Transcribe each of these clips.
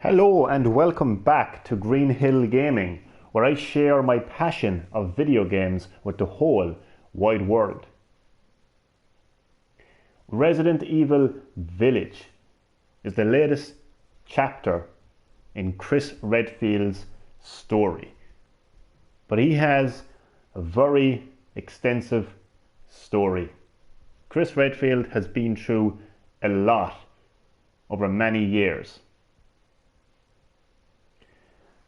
Hello and welcome back to Green-HillGaming, where I share my passion of video games with the whole wide world. Resident Evil Village is the latest chapter in Chris Redfield's story. But he has a very extensive story. Chris Redfield has been through a lot over many years.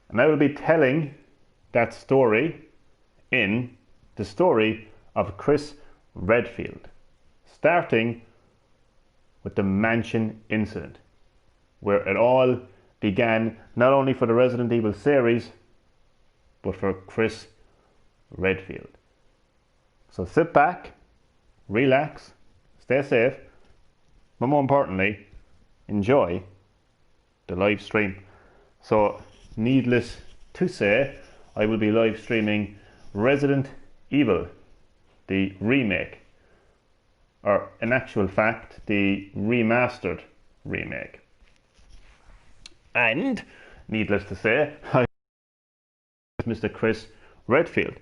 And I will be telling that story in the story of Chris Redfield, starting with the mansion incident, where it all began not only for the Resident Evil series, but for Chris Redfield. So sit back, relax, stay safe, but more importantly, enjoy the live stream. So needless to say, I will be live streaming Resident Evil, the remake, or in actual fact, the remastered remake. And needless to say, I Mr. Chris Redfield.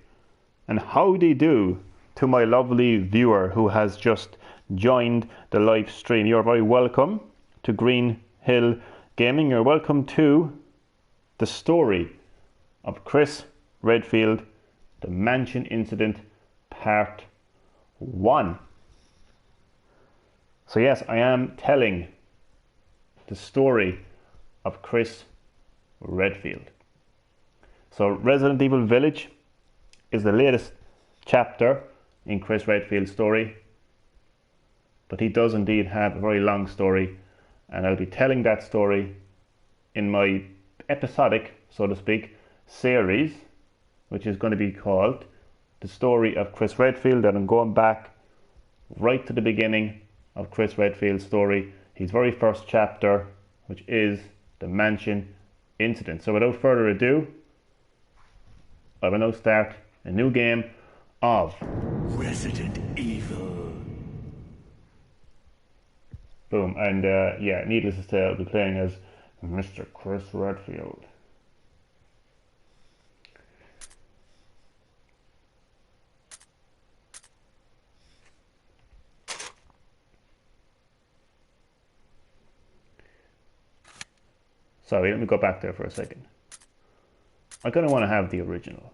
And howdy do to my lovely viewer who has just joined the live stream. You're very welcome to Green Hill Gaming. You're welcome to the story of Chris Redfield, the mansion incident, part 1. So yes, I am telling the story of Chris Redfield. So Resident Evil Village is the latest chapter in Chris Redfield's story, but he does indeed have a very long story, and I'll be telling that story in my episodic, so to speak, series, which is going to be called The Story of Chris Redfield, and I'm going back right to the beginning of Chris Redfield's story, his very first chapter, which is the mansion incident. So without further ado, I will now start a new game of Resident Evil. Boom. And yeah, needless to say, I'll be playing as Mr. Chris Redfield. Sorry, let me go back there for a second. I kind of want to have the original.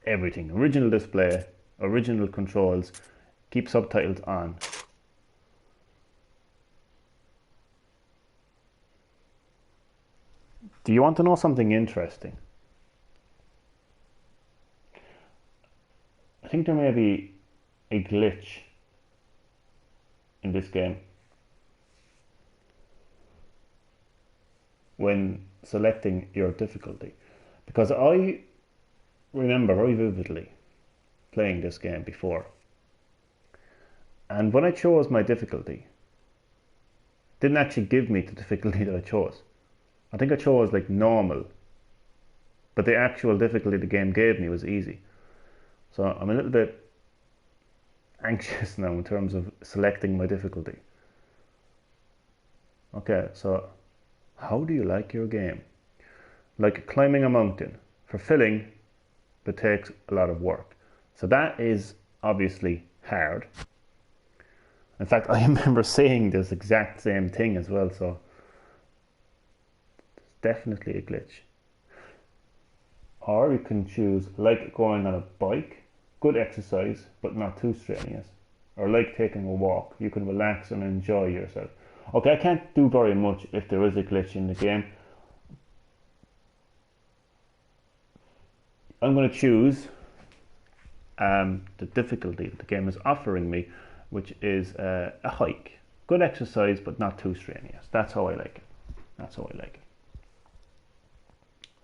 Everything. Original display, original controls, keep subtitles on. Do you want to know something interesting? I think there may be a glitch in this game when selecting your difficulty, because I remember very vividly playing this game before, and when I chose my difficulty, it didn't actually give me the difficulty that I chose. I think I chose like normal, but the actual difficulty the game gave me was easy. So I'm a little bit anxious now in terms of selecting my difficulty. Okay, so how do you like your game? Like climbing a mountain, fulfilling, but takes a lot of work. So that is obviously hard. In fact, I remember saying this exact same thing as well, so definitely a glitch. Or you can choose like going on a bike, good exercise but not too strenuous, or like taking a walk, you can relax and enjoy yourself. Okay, I can't do very much if there is a glitch in the game. I'm going to choose the difficulty that the game is offering me, which is a hike, good exercise but not too strenuous. That's how I like it. That's how I like it.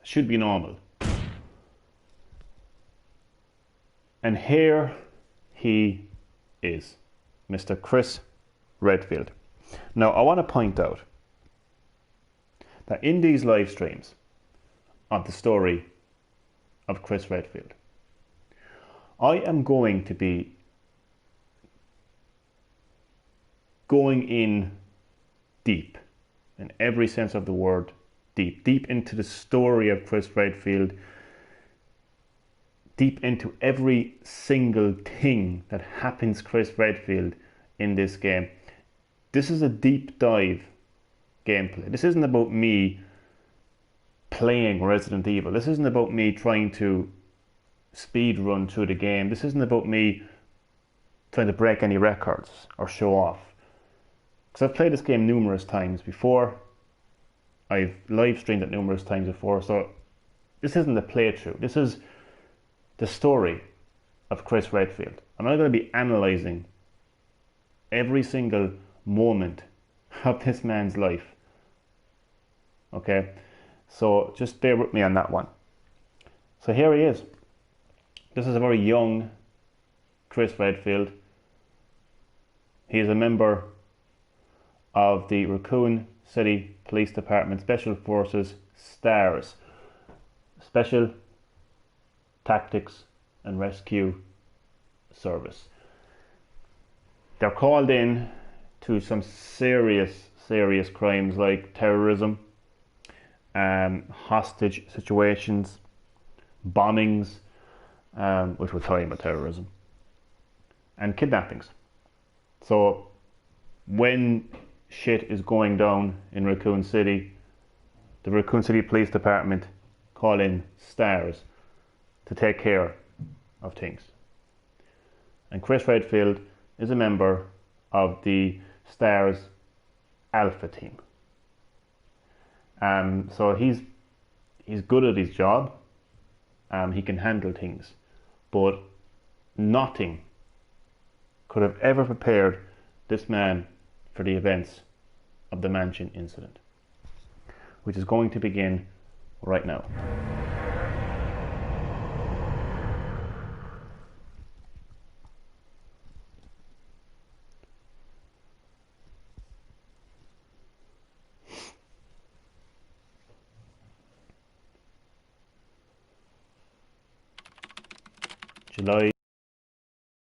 Should be normal. And here he is, Mr. Chris Redfield. Now I want to point out that in these live streams of the story of Chris Redfield, I am going to be going in deep in every sense of the word, deep into the story of Chris Redfield, deep into every single thing that happens Chris Redfield in this game. This is a deep dive gameplay. This isn't about me playing Resident Evil. This isn't about me trying to speed run through the game. This isn't about me trying to break any records or show off. Because I've played this game numerous times before. I've live streamed it numerous times before. So this isn't a playthrough. This is the story of Chris Redfield. I'm not going to be analysing every single moment of this man's life. Okay? So just bear with me on that one. So here he is. This is a very young Chris Redfield. He is a member of the Raccoon City Police Department Special Forces STARS, Special Tactics and Rescue Service. They're called in to some serious crimes like terrorism, hostage situations, bombings, which we'll tie in with terrorism, and kidnappings. So when shit is going down in Raccoon City, the Raccoon City Police Department call in STARS to take care of things. And Chris Redfield is a member of the STARS Alpha team. So he's good at his job. He can handle things, but nothing could have ever prepared this man for the events of the mansion incident, which is going to begin right now. July.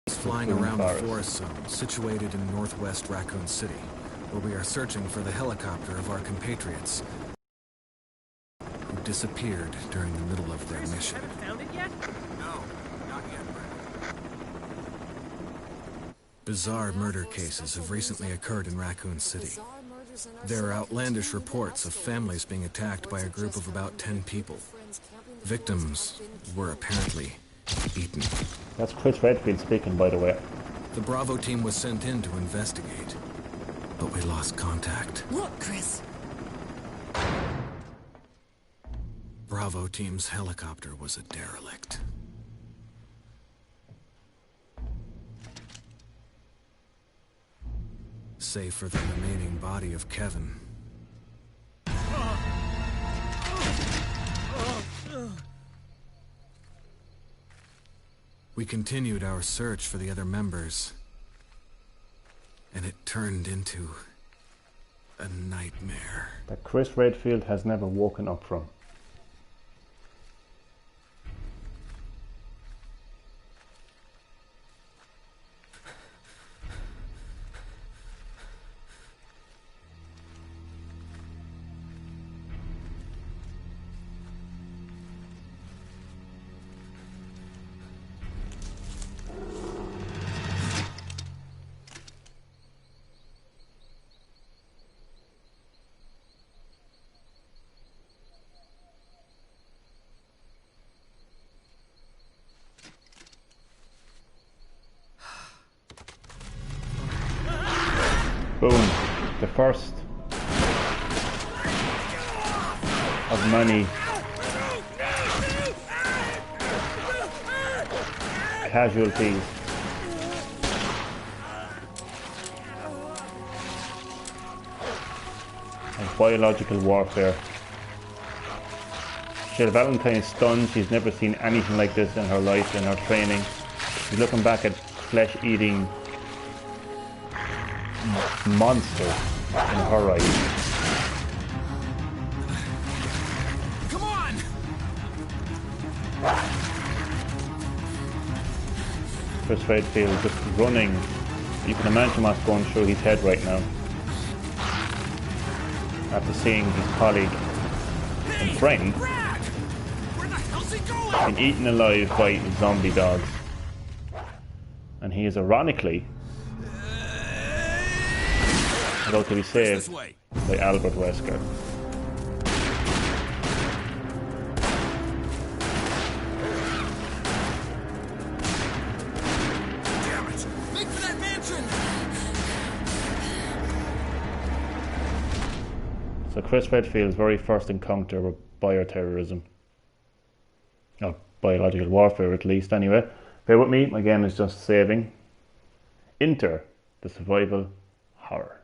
Flying around the forest zone situated in northwest Raccoon City, where we are searching for the helicopter of our compatriots who disappeared during the middle of their mission. Haven't found it yet? No, not yet, Brad. Bizarre murder cases have recently occurred in Raccoon City. There are outlandish reports of families being attacked by a group of about 10 people. Victims were apparently eaten. That's Chris Redfield speaking, by the way. The Bravo team was sent in to investigate, but we lost contact. Look, Chris. Bravo team's helicopter was a derelict. Save for the remaining body of Kevin. We continued our search for the other members, and it turned into a nightmare. That Chris Redfield has never woken up from. Boom. The first of many casualties of biological warfare. Jill Valentine's stunned. She's never seen anything like this in her life, in her training. She's looking back at flesh-eating monster in her eyes. Come on! Chris Redfield just running. You can imagine what's going through his head right now. after seeing his colleague and friend being eaten alive by zombie dogs. And he is ironically about to be saved by Albert Wesker. Damn it! Make for that mansion! So Chris Redfield's very first encounter with bioterrorism. Or biological warfare at least, anyway. Bear with me, my game is just saving. Enter the survival horror.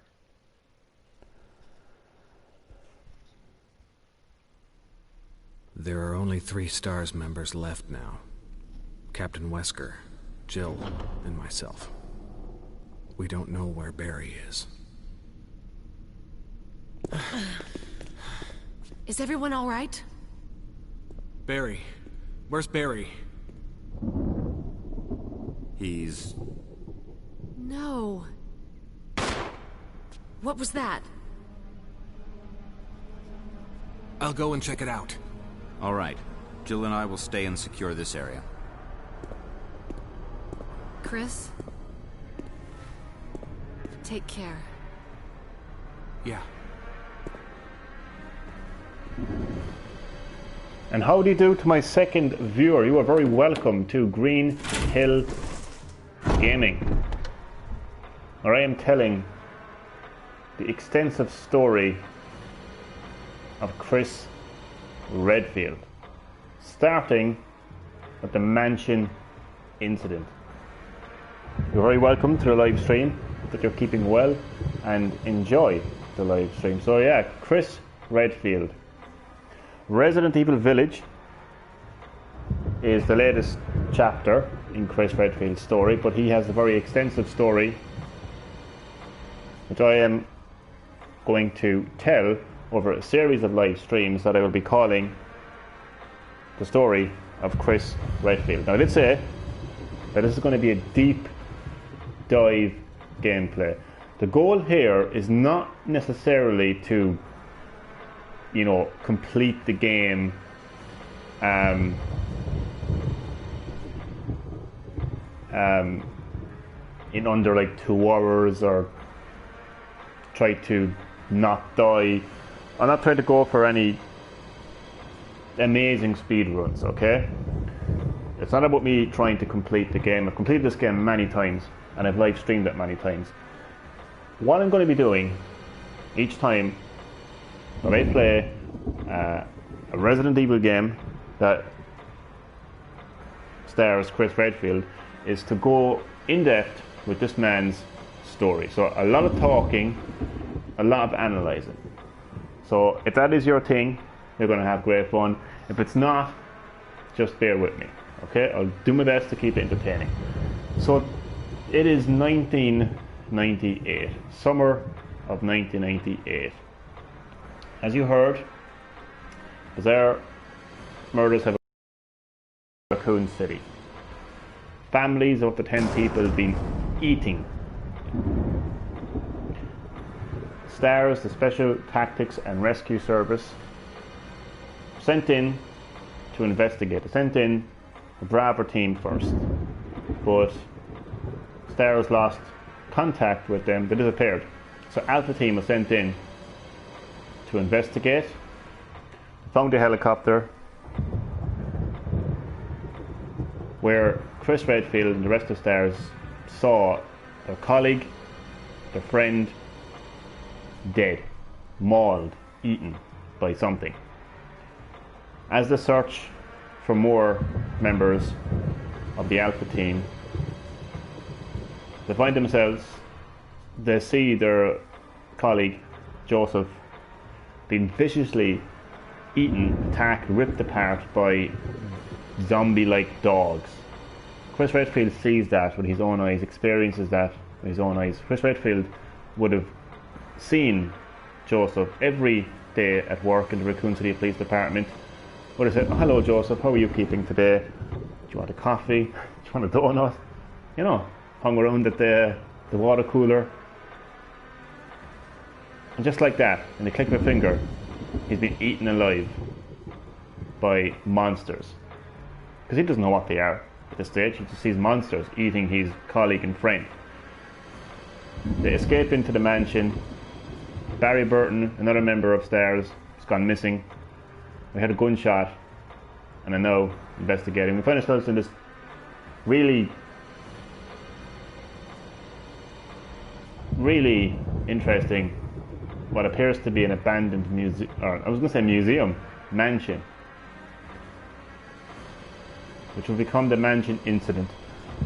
There are only 3 STARS members left now. Captain Wesker, Jill, and myself. We don't know where Barry is. Is everyone all right? Barry. Where's Barry? He's... No. What was that? I'll go and check it out. All right. Jill and I will stay and secure this area. Chris? Take care. Yeah. And how do you do to my second viewer? You are very welcome to Green-HillGaming, where I am telling the extensive story of Chris Redfield, starting with the mansion incident. You're very welcome to the live stream. Hope that you're keeping well and enjoy the live stream. So yeah, Chris Redfield. Resident Evil Village is the latest chapter in Chris Redfield's story, but he has a very extensive story which I am going to tell over a series of live streams that I will be calling the story of Chris Redfield. Now I did say that this is going to be a deep dive gameplay. The goal here is not necessarily to, you know, complete the game in under like 2 hours, or try to not die. I'm not trying to go for any amazing speed runs, okay? It's not about me trying to complete the game. I've completed this game many times and I've live streamed it many times. What I'm going to be doing each time that I play a Resident Evil game that stars Chris Redfield is to go in depth with this man's story. So a lot of talking, a lot of analysing. So if that is your thing, you're going to have great fun. If it's not, just bear with me. Okay, I'll do my best to keep it entertaining. So it is 1998, summer of 1998. As you heard, bizarre murders have occurred in Raccoon City. Families of up to 10 people have been eating. STARS, the Special Tactics and Rescue Service, sent in to investigate. They sent in the braver team first, but STARS lost contact with them. They disappeared. So Alpha team was sent in to investigate. Found a helicopter where Chris Redfield and the rest of STARS saw their colleague, their friend, dead, mauled, eaten by something. As they search for more members of the Alpha team, they find themselves, they see their colleague Joseph being viciously eaten, attacked, ripped apart by zombie-like dogs. Chris Redfield sees that with his own eyes, experiences that with his own eyes. Chris Redfield would have seen Joseph every day at work in the Raccoon City Police Department. Would have said, "Oh, hello Joseph, how are you keeping today? Do you want a coffee? Do you want a donut?" You know, hung around at the water cooler. And just like that, in the click of a finger, he's been eaten alive by monsters. Because he doesn't know what they are at this stage. He just sees monsters eating his colleague and friend. They escape into the mansion. Barry Burton, another member upstairs, has gone missing. We had a gunshot, and I know investigating. We find ourselves in this really interesting, what appears to be an abandoned museum, or I was going to say museum, mansion, which will become the mansion incident.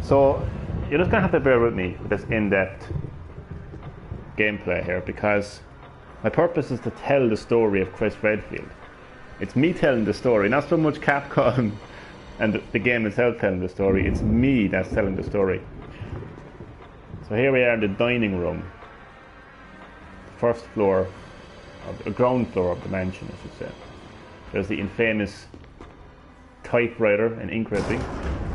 So you're just going to have to bear with me with this in-depth gameplay here, because my purpose is to tell the story of Chris Redfield. It's me telling the story, not so much Capcom and the game itself telling the story. It's me that's telling the story. So here we are in the dining room, first floor, of the ground floor of the mansion, I should say. There's the infamous typewriter and ink ripping.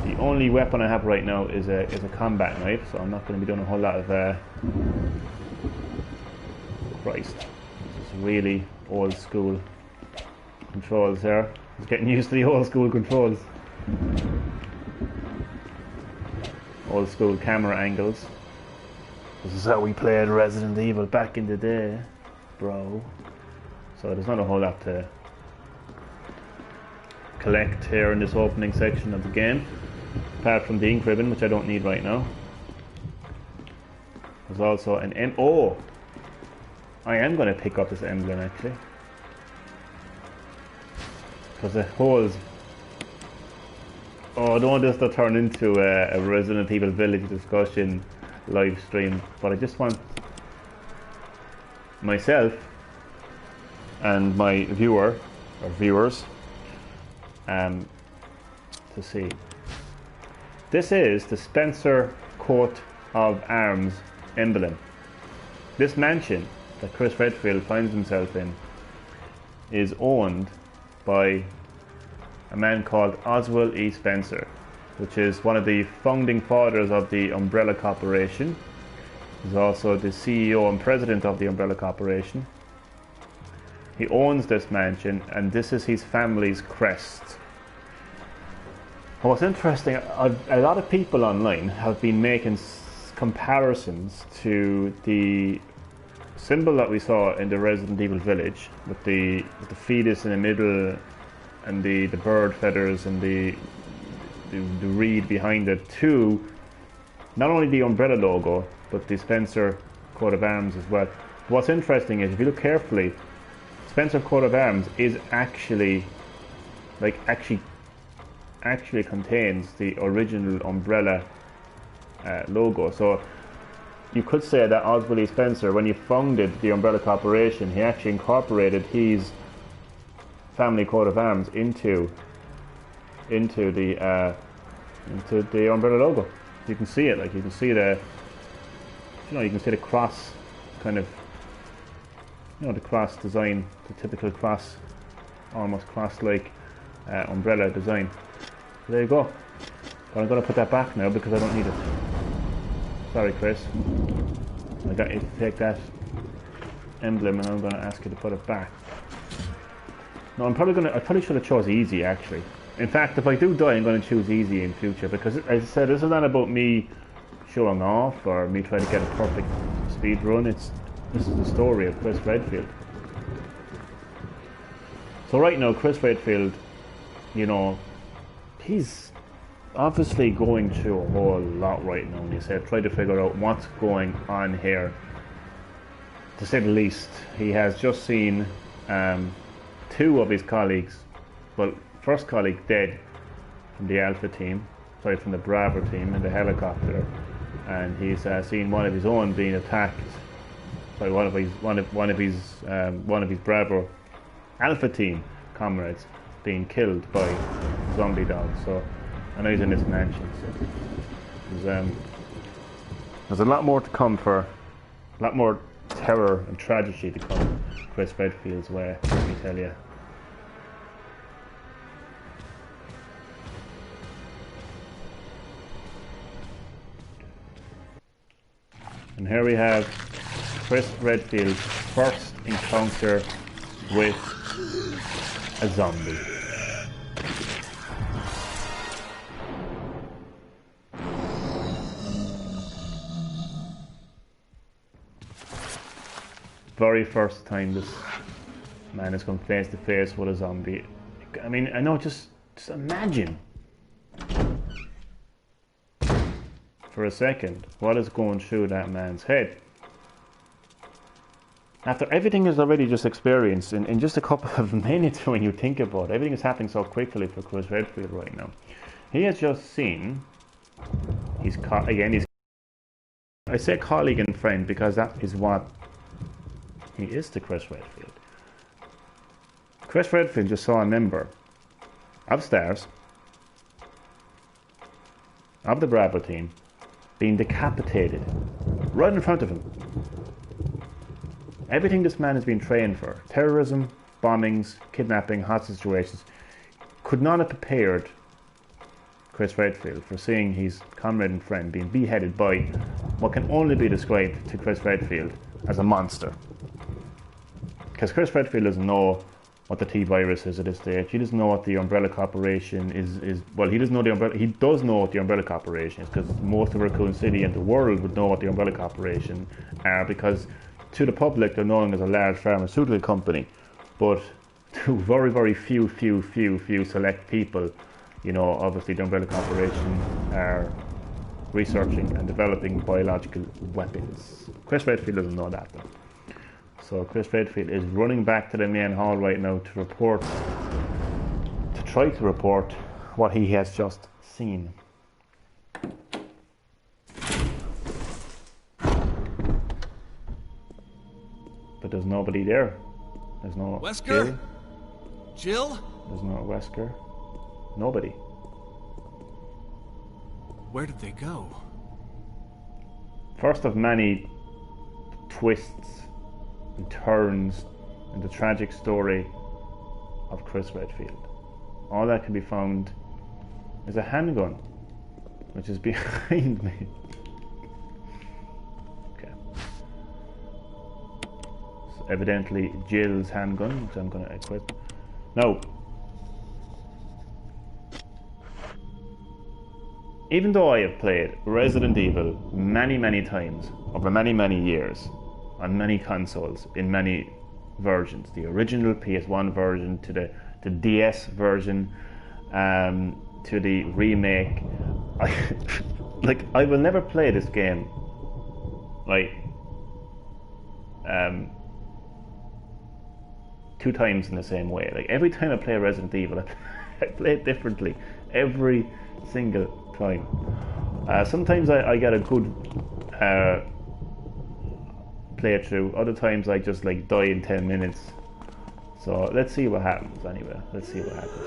The only weapon I have right now is a combat knife, so I'm not going to be doing a whole lot of Christ, this is really old school controls there. I was getting used to the old school controls. Old school camera angles. This is how we played Resident Evil back in the day, bro. So there's not a whole lot to collect here in this opening section of the game, apart from the ink ribbon, which I don't need right now. There's also an oh, I am going to pick up this emblem actually, because it holds. Oh, I don't want this to turn into a Resident Evil Village discussion live stream, but I just want myself and my viewer or viewers to see. This is the Spencer coat of arms emblem. This mansion that Chris Redfield finds himself in is owned by a man called Oswald E. Spencer, which is one of the founding fathers of the Umbrella Corporation. He's also the CEO and president of the Umbrella Corporation. He owns this mansion, and this is his family's crest. What's interesting, a lot of people online have been making comparisons to the symbol that we saw in the Resident Evil Village, with the fetus in the middle and the bird feathers and the reed behind it, to not only the Umbrella logo but the Spencer coat of arms as well. What's interesting is, if you look carefully, Spencer coat of arms is actually contains the original Umbrella logo. So you could say that Oswald E. Spencer, when he founded the Umbrella Corporation, he actually incorporated his family coat of arms into the Umbrella logo. You can see it, like you can see the, you can see the cross kind of, the cross design, the typical cross, almost cross-like umbrella design. So there you go. But I'm going to put that back now because I don't need it. Sorry, Chris. I got you to take that emblem, and I'm going to ask you to put it back. No, I probably should have chose easy actually. In fact, if I do die, I'm going to choose easy in future, because, as I said, this is not about me showing off or me trying to get a perfect speed run. This is the story of Chris Redfield. So right now, Chris Redfield, he's obviously going through a whole lot right now. And he said, try to figure out what's going on here. To say the least, he has just seen two of his colleagues, well, first colleague dead from the Alpha team, from the Bravo team in the helicopter, and he's seen one of his own being attacked by one of his Bravo Alpha team comrades being killed by zombie dogs. So I know he's in this mansion. So there's a lot more to come, a lot more terror and tragedy to come Chris Redfield's way, let me tell you. And here we have Chris Redfield first encounter with a zombie. Very first time this man has come face to face with a zombie. I mean, I know, just imagine for a second what is going through that man's head. After everything is already just experienced in just a couple of minutes, when you think about it, everything is happening so quickly for Chris Redfield right now. He has just seen his I say colleague and friend because that is what he is to Chris Redfield. Chris Redfield just saw a member of STARS, of the Bravo team, being decapitated right in front of him. Everything this man has been trained for, terrorism, bombings, kidnapping, hostage situations, could not have prepared Chris Redfield for seeing his comrade and friend being beheaded by what can only be described to Chris Redfield as a monster. Because Chris Redfield doesn't know what the T-virus is at this stage. He doesn't know what the Umbrella Corporation is. Well, he doesn't know the Umbrella. He does know what the Umbrella Corporation is, because most of Raccoon City and the world would know what the Umbrella Corporation are, because to the public they're known as a large pharmaceutical company, but to very, very few select people, you know, obviously the Umbrella Corporation are researching and developing biological weapons. Chris Redfield doesn't know that though. So Chris Redfield is running back to the main hall right now to try to report what he has just seen. But there's nobody there. There's no Wesker? Jill? There's no Wesker. Nobody. Where did they go? First of many twists and turns in the tragic story of Chris Redfield. All that can be found is a handgun, which is behind me. Okay. So evidently Jill's handgun, which I'm going to equip. Now, even though I have played Resident Evil many times over many years on many consoles in many versions, the original PS1 version to the DS version, to the remake, I will never play this game like two times in the same way. Like every time I play Resident Evil, I play it differently every single time. Sometimes I get a good playthrough. Other times I just like die in 10 minutes. So let's see what happens anyway. Let's see what happens.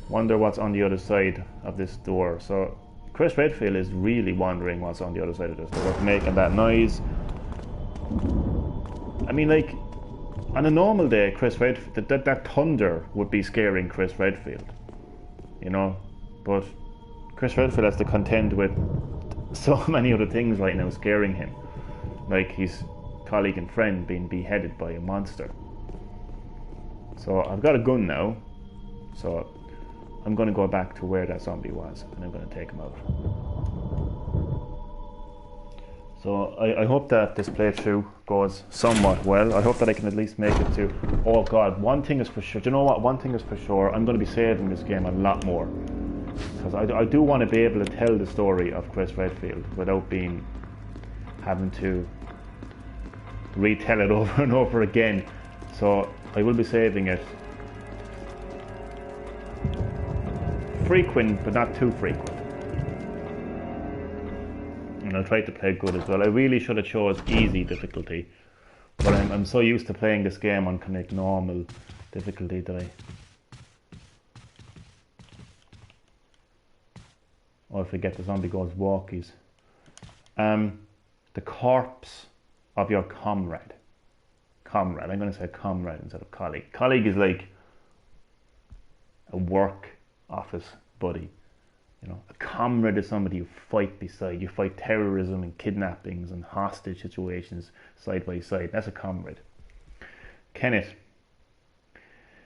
Wonder what's on the other side of this door. So Chris Redfield is really wondering what's on the other side of this door. What's making that noise? I mean, like, on a normal day, Chris Redfield, that thunder would be scaring Chris Redfield, you know. But Chris Redfield has to contend with so many other things right now scaring him, like his colleague and friend being beheaded by a monster. So I've got a gun now, so I'm going to go back to where that zombie was and I'm going to take him out. So I hope that this playthrough goes somewhat well. I hope that I can at least make it to... Oh god, one thing is for sure. Do you know what? One thing is for sure. I'm going to be saving this game a lot more, because I do want to be able to tell the story of Chris Redfield without having to retell it over and over again. So I will be saving it frequent, but not too frequent. And I'll try to play good as well. I really should have chose easy difficulty, but I'm so used to playing this game on kind of normal difficulty that I forget the zombie goes walkies. The corpse of your comrade. Comrade. I'm going to say comrade instead of colleague. Colleague is like a work office buddy. You know, a comrade is somebody you fight beside. You fight terrorism and kidnappings and hostage situations side by side. That's a comrade. Kenneth.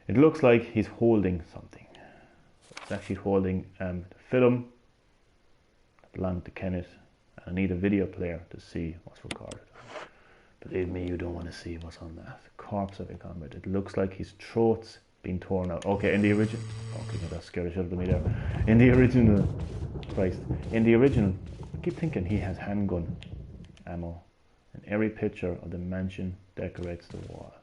It looks like he's holding something. It's actually holding the film that belonged to Kenneth. I need a video player to see what's recorded. Believe me, you don't want to see what's on that. Corpse of a comrade. It looks like his throat's been torn out. Okay, in the original. Okay, no, that's scary. Should have been me there. In the original. Christ. In the original, I keep thinking he has handgun ammo. And every picture of the mansion decorates the wall.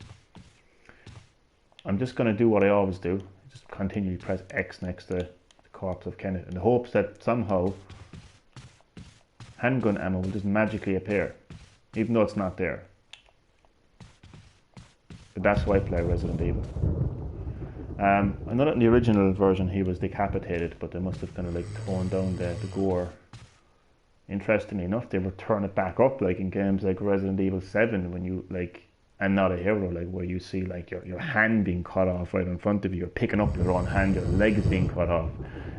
I'm just going to do what I always do. Just continually press X next to the corpse of Kenneth in the hopes that somehow handgun ammo will just magically appear, even though it's not there. But that's why I play Resident Evil. I know that in the original version he was decapitated, but they must have kind of like toned down the gore. Interestingly enough, they would turn it back up, like in games like Resident Evil 7, when you like, and Not a Hero, like where you see like your hand being cut off right in front of you, you're picking up your own hand, your legs being cut off.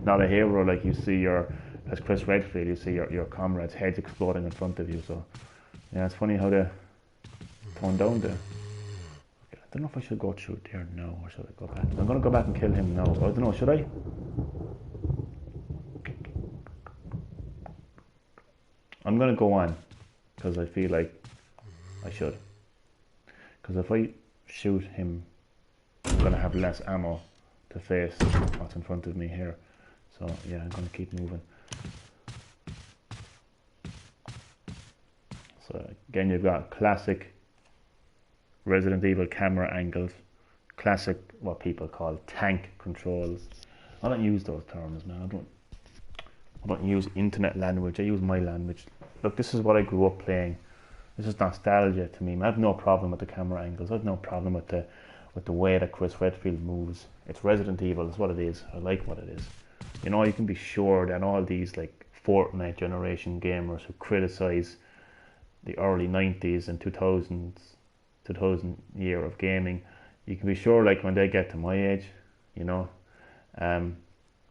Not a Hero, like you see as Chris Redfield, you see your comrades' heads exploding in front of you. So yeah, it's funny how they tone down the. I don't know if I should go through there now or should I go back. I'm going to go back and kill him now. I don't know, should I? I'm going to go on because I feel like I should. Because if I shoot him, I'm going to have less ammo to face what's in front of me here. So yeah, I'm going to keep moving. So again, you've got classic Resident Evil camera angles, classic what people call tank controls. I don't use those terms, man. I don't use internet language. I use my language. Look, this is what I grew up playing. This is nostalgia to me. I have no problem with the camera angles. I have no problem with the way that Chris Redfield moves. It's Resident Evil. It's what it is. I like what it is. You know, you can be sure that all these like Fortnite generation gamers who criticize the early 90s and 2000 year of gaming, you can be sure like when they get to my age, you know,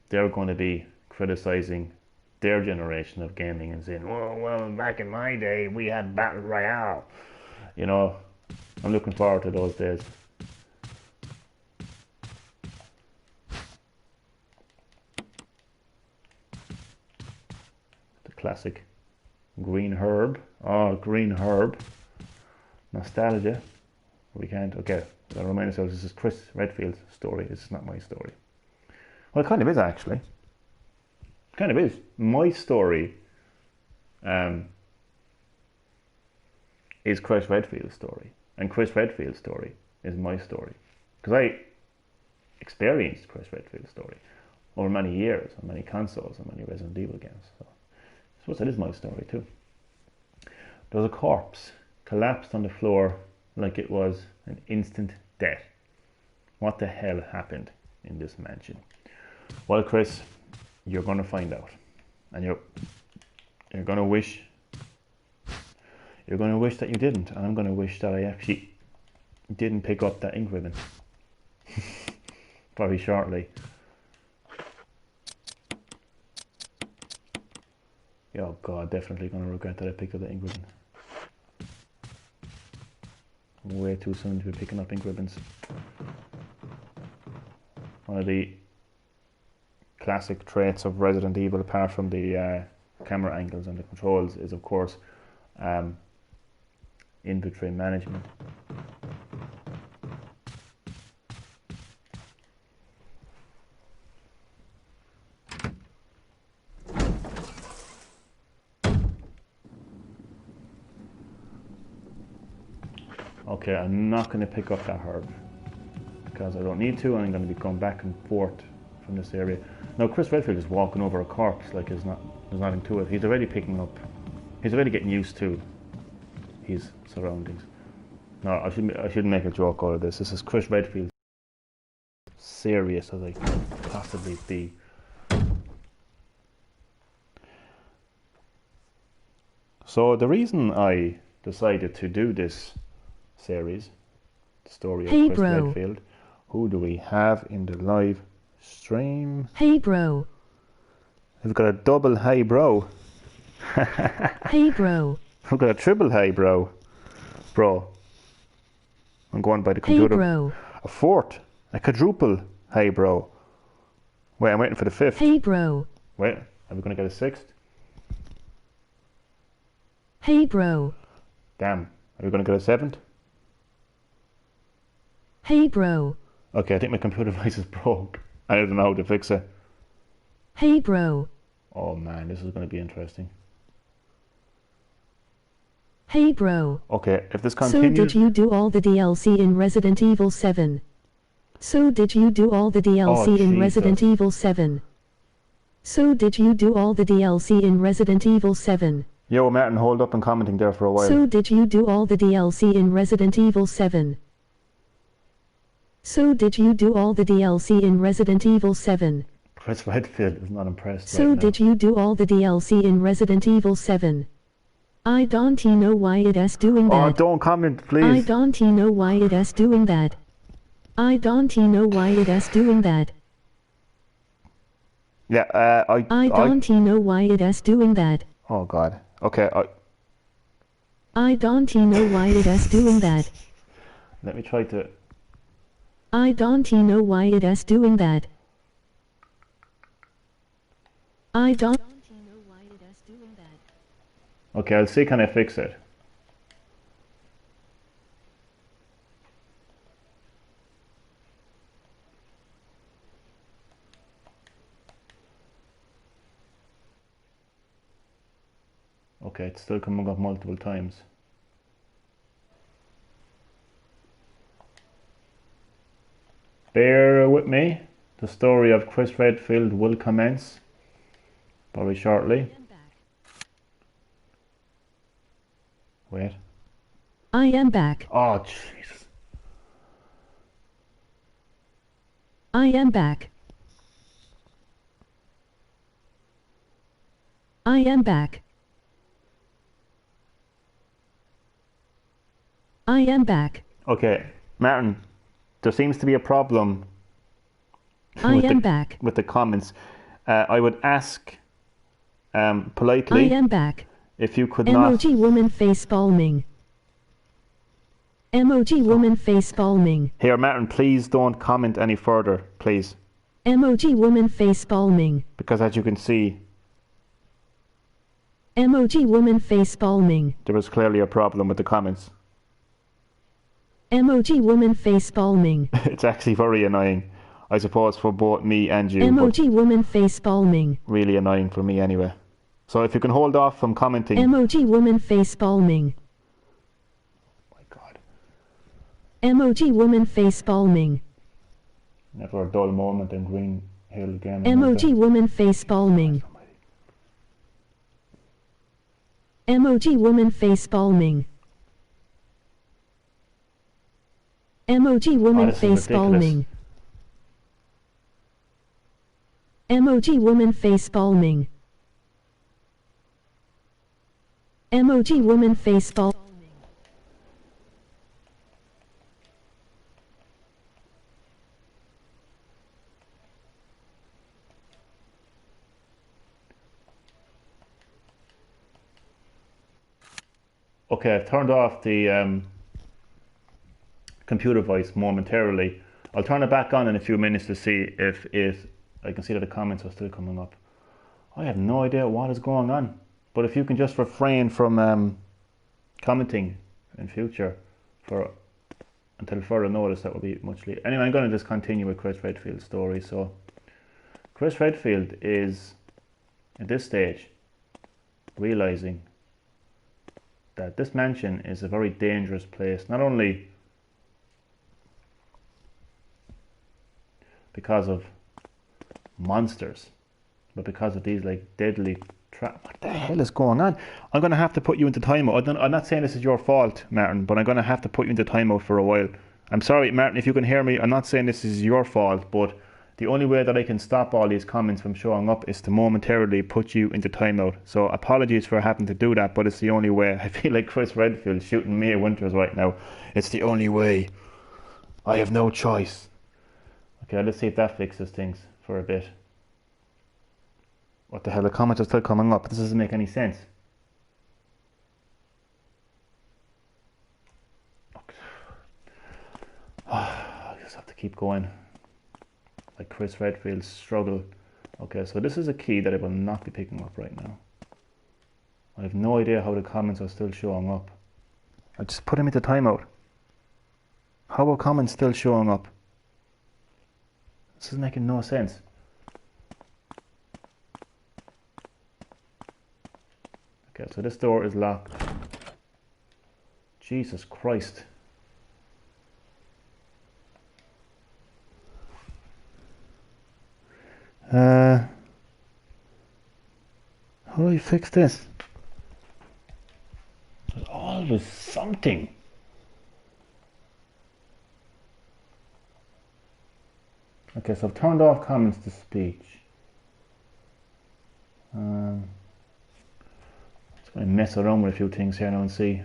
they're going to be criticizing their generation of gaming and saying, well, back in my day we had Battle Royale. You know, I'm looking forward to those days. The classic green herb. Oh, green herb. Nostalgia. We can't. Okay, we'll remind ourselves this is Chris Redfield's story. This is not my story. Well, it kind of is actually. It kind of is. My story is Chris Redfield's story. And Chris Redfield's story is my story. Because I experienced Chris Redfield's story over many years on many consoles and many Resident Evil games. So I suppose that is my story too. There was a corpse collapsed on the floor like it was an instant death. What the hell happened in this mansion? Well, Chris, you're going to find out, and you're going to wish that you didn't, and I'm going to wish that I actually didn't pick up that ink ribbon very shortly. Oh God, definitely going to regret that I picked up the ink ribbon. Way too soon to be picking up ink ribbons. One of the classic traits of Resident Evil, apart from the camera angles and the controls, is of course inventory management. Okay, I'm not going to pick up that herb because I don't need to, and I'm going to be going back and forth from this area. Now, Chris Redfield is walking over a corpse like there's nothing to it. He's already getting used to his surroundings. No, I shouldn't make a joke out of this. This is Chris Redfield, serious as I can possibly be. So the reason I decided to do this series, the story of Chris Redfield. Who do we have in the live stream? Hey bro. We've got a double hey bro. Hey bro. We've got a triple hey bro. Bro. I'm going by the Hey computer. bro. A fourth. A quadruple hey bro. Wait, I'm waiting for the fifth. Hey bro. Wait, are we going to get a sixth? Hey bro. Damn. Are we going to get a seventh? Hey bro. Okay, I think my computer device is broke. I don't know how to fix it. Hey bro. Oh man, this is going to be interesting. Hey bro. Okay, if this So continues... did you do all the DLC in Resident Evil 7? So did you do all the DLC in Resident Evil 7? So did you do all the DLC in Resident Evil 7? Yo, Martin, hold up and commenting there for a while. So did you do all the DLC in Resident Evil 7? So did you do all the DLC in Resident Evil 7? Chris Redfield is not impressed So right did you do all the DLC in Resident Evil 7? I don't know why it is doing now. that. Oh, don't comment, please. I don't know why it is doing that. I don't know why it is doing that. Yeah, I don't know why it is doing that. Oh God. Okay. I don't know why it is doing that. Let me try to. I don't know why it is doing that. I don't know why it is doing that. Okay, I'll see can I fix it. Okay, it's still coming up multiple times. Bear with me. The story of Chris Redfield will commence very shortly. Wait. I am back. Oh, Jesus. I am back. I am back. I am back. Okay, Martin, there seems to be a problem with the comments. I would ask politely I am back. if you could Emoji not... woman face palming. Emoji woman face palming. Here, Martin, please don't comment any further, please. Emoji woman face palming. Because as you can see... Emoji woman face palming. There is clearly a problem with the comments. Emoji woman face palming. It's actually very annoying, I suppose, for both me and you. Emoji woman face palming. Really annoying for me anyway. So if you can hold off from commenting... Emoji woman face palming. Oh my God. Emoji woman face palming. Never a dull moment in Green-HillGaming. Emoji woman face palming. Emoji woman face palming. Emoji woman face palming. Emoji woman face palming. Emoji woman face palming. Okay, I've turned off the computer voice momentarily. I'll turn it back on in a few minutes to see if I can see that the comments are still coming up. I have no idea what is going on. But if you can just refrain from commenting in future until further notice, that would be much later. Anyway, I'm going to just continue with Chris Redfield's story. So, Chris Redfield is, at this stage, realizing that this mansion is a very dangerous place, not only because of monsters, but because of these like deadly traps. What the hell is going on? I'm going to have to put you into timeout. I'm not saying this is your fault, Martin, but I'm going to have to put you into timeout for a while. I'm sorry, Martin, if you can hear me. I'm not saying this is your fault, but the only way that I can stop all these comments from showing up is to momentarily put you into timeout. So apologies for having to do that, but it's the only way. I feel like Chris Redfield shooting Mia Winters right now. It's the only way. I have no choice. Okay, let's see if that fixes things for a bit. What the hell, the comments are still coming up. This doesn't make any sense. I just have to keep going. Like Chris Redfield's struggle. Okay, so this is a key that I will not be picking up right now. I have no idea how the comments are still showing up. I just put him into timeout. How are comments still showing up? This is making no sense. Okay, so this door is locked. Jesus Christ. How do I fix this? There's always something. Okay, so I've turned off comments to speech. Just going to mess around with a few things here now and see.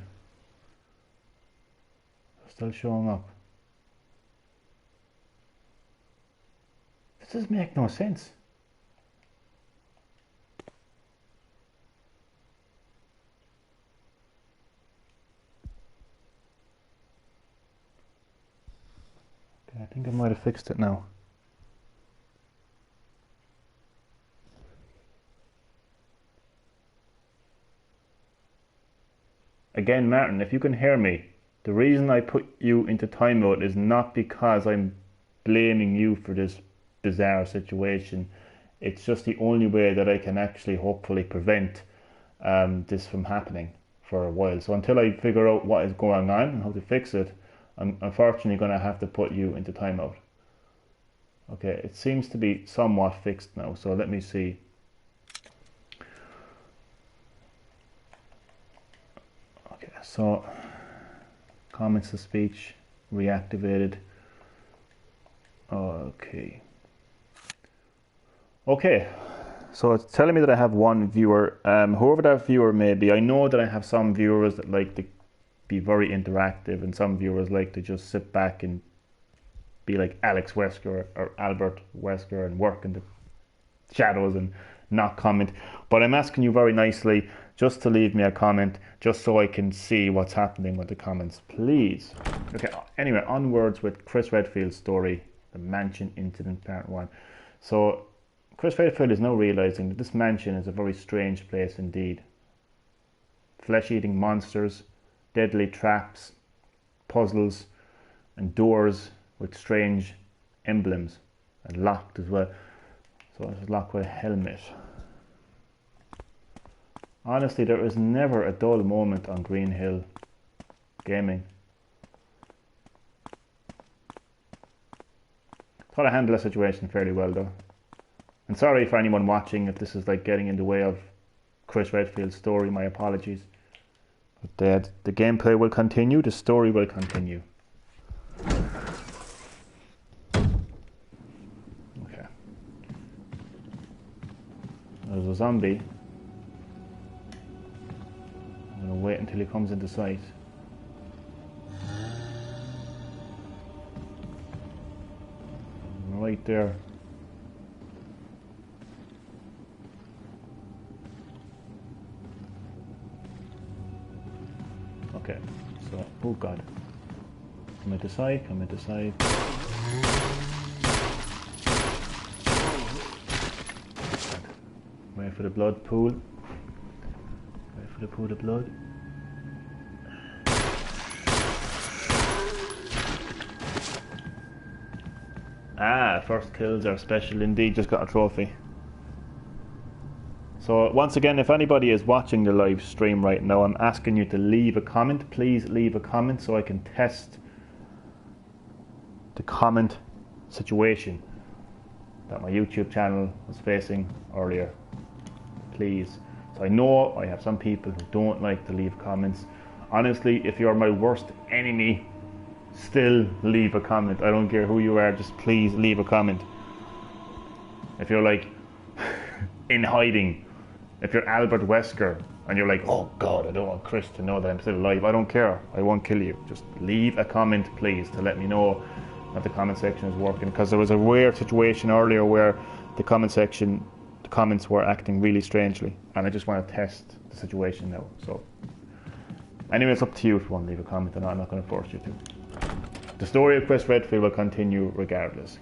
Still showing up. This does make no sense. Okay, I think I might have fixed it now. Again, Martin, if you can hear me, the reason I put you into timeout is not because I'm blaming you for this bizarre situation. It's just the only way that I can actually hopefully prevent this from happening for a while. So until I figure out what is going on and how to fix it, I'm unfortunately going to have to put you into timeout. Okay, it seems to be somewhat fixed now, so let me see. Okay, so comments to speech reactivated. Okay, so it's telling me that I have one viewer. Whoever that viewer may be, I know that I have some viewers that like to be very interactive, and some viewers like to just sit back and be like Alex Wesker or Albert Wesker and work in the shadows and not comment. But I'm asking you very nicely just to leave me a comment, just so I can see what's happening with the comments, please. Okay, anyway, onwards with Chris Redfield's story, the mansion incident part 1. So Chris Redfield is now realizing that this mansion is a very strange place indeed. Flesh-eating monsters, deadly traps, puzzles, and doors with strange emblems, and locked as well. So it's locked with a helmet. Honestly, there is never a dull moment on Green-HillGaming. Thought I handled the situation fairly well though. And sorry for anyone watching if this is like getting in the way of Chris Redfield's story, my apologies. But the gameplay will continue, the story will continue. Okay. There's a zombie. I'm going to wait until he comes into sight. Right there. Okay, so, oh god. Come into sight, come into sight. Wait for the blood pool. Wait for the pool of blood. Ah, first kills are special indeed, just got a trophy. So once again, if anybody is watching the live stream right now, I'm asking you to leave a comment. Please leave a comment so I can test the comment situation that my YouTube channel was facing earlier. Please. So I know I have some people who don't like to leave comments. Honestly, if you're my worst enemy, still leave a comment. I don't care who you are, just please leave a comment. If you're like in hiding, if you're Albert Wesker and you're like, oh god, I don't want Chris to know that I'm still alive, I don't care, I won't kill you. Just leave a comment please to let me know that the comment section is working, because there was a weird situation earlier where the comment comments were acting really strangely, and I just want to test the situation now. So, anyway, it's up to you if you want to leave a comment or not. I'm not going to force you to. The story of Chris Redfield will continue regardless.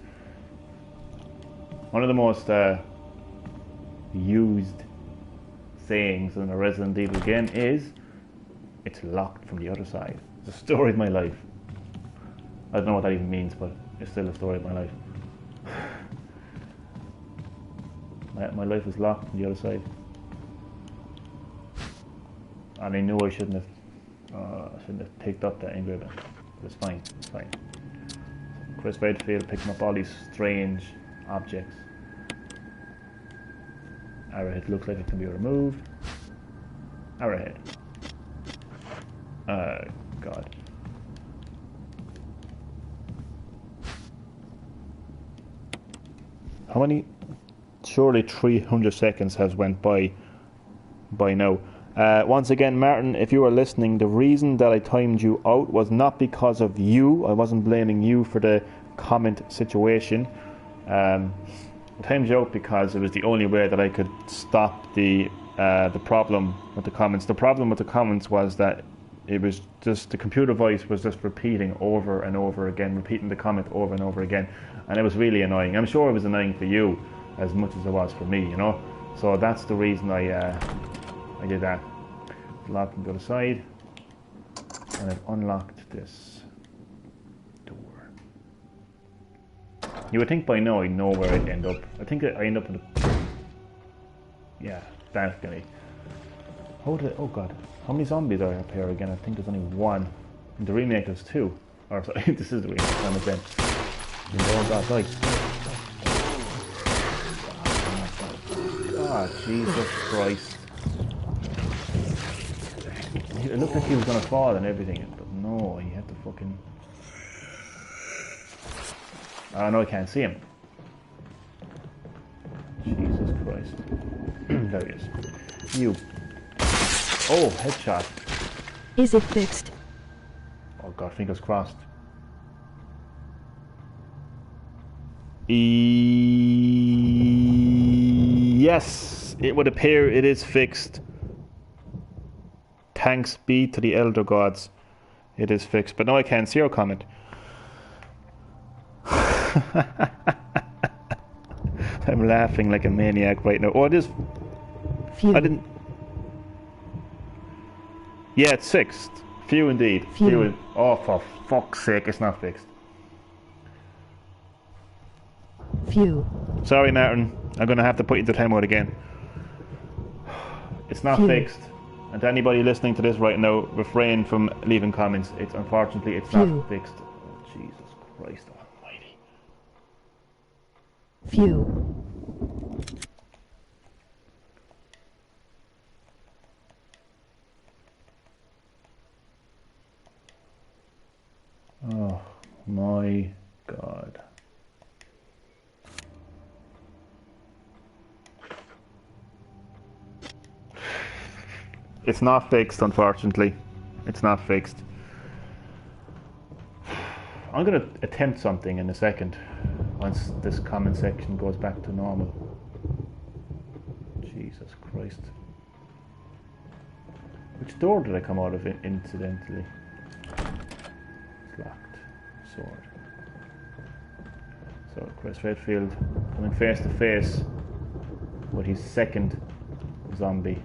One of the most used sayings in a Resident Evil game is, "It's locked from the other side." It's the story of my life. I don't know what that even means, but it's still the story of my life. My life is locked from the other side. And I knew I shouldn't have picked up that engraving. But it's fine, it's fine. Chris Redfield picking up all these strange objects. Arrowhead looks like it can be removed. Arrowhead. God. How many? Surely 300 seconds has went by now. Once again, Martin, if you are listening, the reason that I timed you out was not because of you. I wasn't blaming you for the comment situation. I timed you out because it was the only way that I could stop the problem with the comments. The problem with the comments was that it was just the computer voice was just repeating over and over again, repeating the comment over and over again, and it was really annoying. I'm sure it was annoying for you as much as it was for me, you know. So that's the reason I did that. Lock and go to the side, and I've unlocked this door. You would think by now I know where I'd end up. I think I end up in the balcony. Oh god, how many zombies are up here again? I think there's only one. In the remake there's two. Or sorry, this is the remake. Oh god, guys. Oh Jesus Christ. It looked like he was going to fall and everything, but no, he had to fucking... Oh no, I can't see him. Jesus Christ. There he is. You. Oh, headshot. Is it fixed? Oh god, fingers crossed. Yes, it would appear it is fixed. Thanks be to the elder gods, it is fixed. But now I can't see your comment. I'm laughing like a maniac right now. Oh, it is. Phew. I didn't. Yeah, it's fixed. Few indeed. Phew. Oh, for fuck's sake, it's not fixed. Phew. Sorry, Martin. I'm going to have to put you to timeout again. It's not Phew. fixed. And to anybody listening to this right now, refrain from leaving comments. Unfortunately, it's Phew. not fixed. Oh, Jesus Christ almighty. Phew. Oh my God. It's not fixed, unfortunately. It's not fixed. I'm going to attempt something in a second once this comment section goes back to normal. Jesus Christ. Which door did I come out of incidentally? It's locked. Sword. So Chris Redfield coming face to face with his second zombie.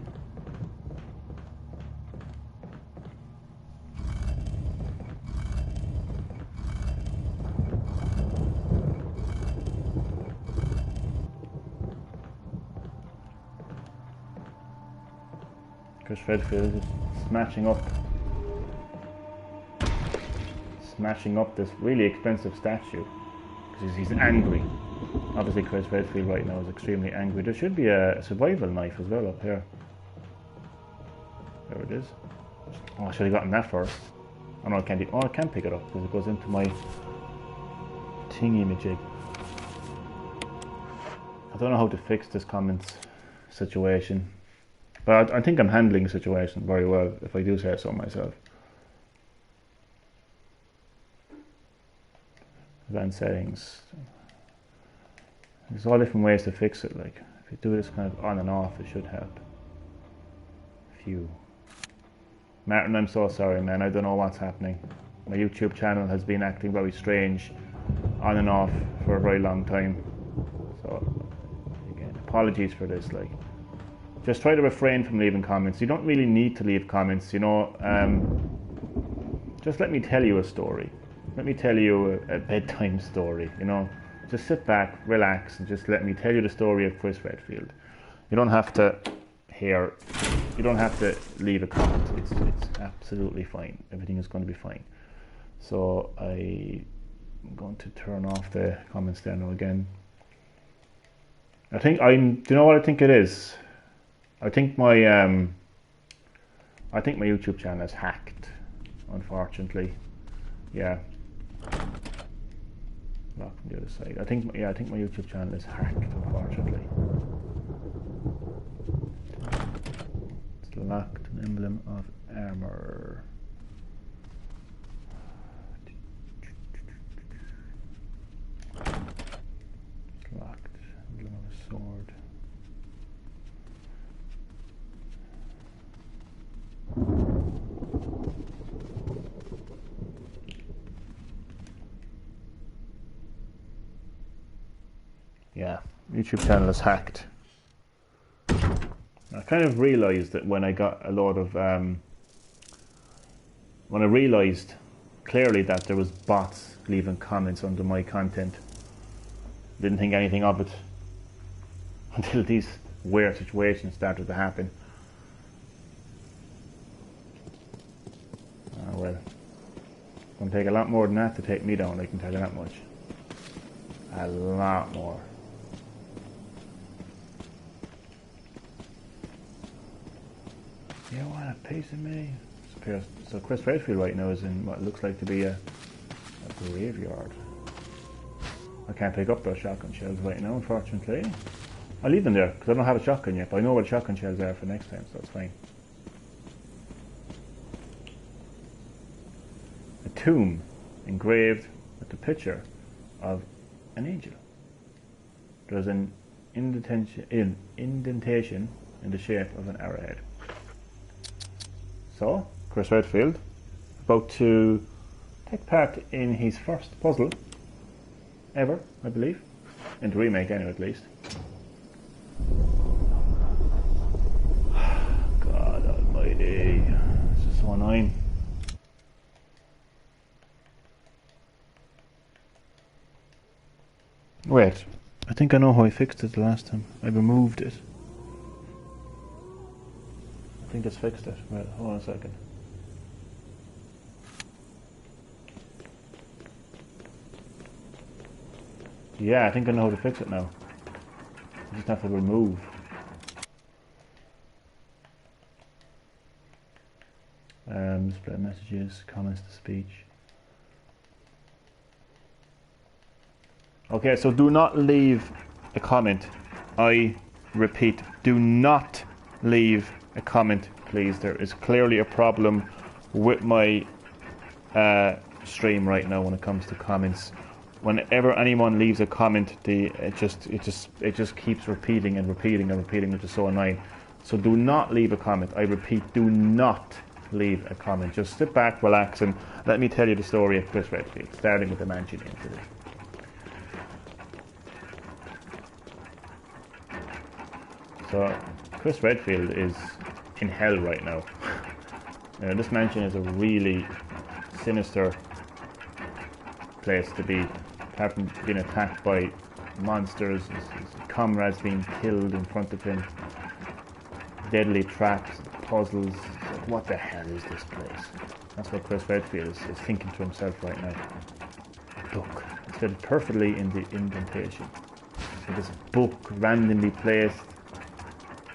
Chris Redfield is smashing up this really expensive statue because he's angry. Obviously Chris Redfield right now is extremely angry. There should be a survival knife as well up here. There it is. Oh, I should have gotten that first. Oh no, I can't. I can pick it up because it goes into my thingy-majig. I don't know how to fix this comments situation. But I think I'm handling the situation very well, if I do say so myself. Advanced settings. There's all different ways to fix it, like, If you do this kind of on and off, it should help. Phew. Martin, I'm so sorry, man. I don't know what's happening. My YouTube channel has been acting very strange on and off for a very long time. So, again, apologies for this. Like, just try to refrain from leaving comments. You don't really need to leave comments, you know. Just let me tell you a story. Let me tell you a bedtime story, you know. Just sit back, relax, and just let me tell you the story of Chris Redfield. You don't have to you don't have to leave a comment. It's absolutely fine. Everything is going to be fine. So I'm going to turn off the comments there now again. Do you know what I think it is? I think my YouTube channel is hacked, unfortunately. Yeah. Lock from the other side. I think my YouTube channel is hacked, unfortunately. It's locked, an emblem of armor. It's locked, emblem of a sword. Yeah, YouTube channel is hacked. I kind of realised that when I got a lot of, when I realised clearly that there was bots leaving comments under my content, didn't think anything of it until these weird situations started to happen. Well, it's going to take a lot more than that to take me down, I can tell you that much. A lot more. You want a piece of me? So Chris Redfield right now is in what looks like to be a graveyard. I can't pick up those shotgun shells right now, unfortunately. I'll leave them there, because I don't have a shotgun yet, but I know what shotgun shells are for next time, so it's fine. A tomb engraved with the picture of an angel. There's an indentation in the shape of an arrowhead. So, Chris Redfield, about to take part in his first puzzle ever, I believe. In the remake anyway, at least. God almighty. This is so annoying. Wait, I think I know how I fixed it the last time. I removed it. I think it's fixed it. Wait, hold on a second. Yeah, I think I know how to fix it now. I just have to remove. Display messages, comments to speech. Okay, so do not leave a comment. I repeat, do not leave a comment, please. There is clearly a problem with my stream right now when it comes to comments. Whenever anyone leaves a comment, it just keeps repeating and repeating and repeating, which is so annoying. So do not leave a comment. I repeat, do not leave a comment. Just sit back, relax, and let me tell you the story of Chris Redfield, starting with the mansion incident. So Chris Redfield is in hell right now. This mansion is a really sinister place to be. Apart from being attacked by monsters, his comrades being killed in front of him, deadly traps, puzzles. What the hell is this place? That's what Chris Redfield is thinking to himself right now. Book. It's fitted perfectly in the indentation. So this book randomly placed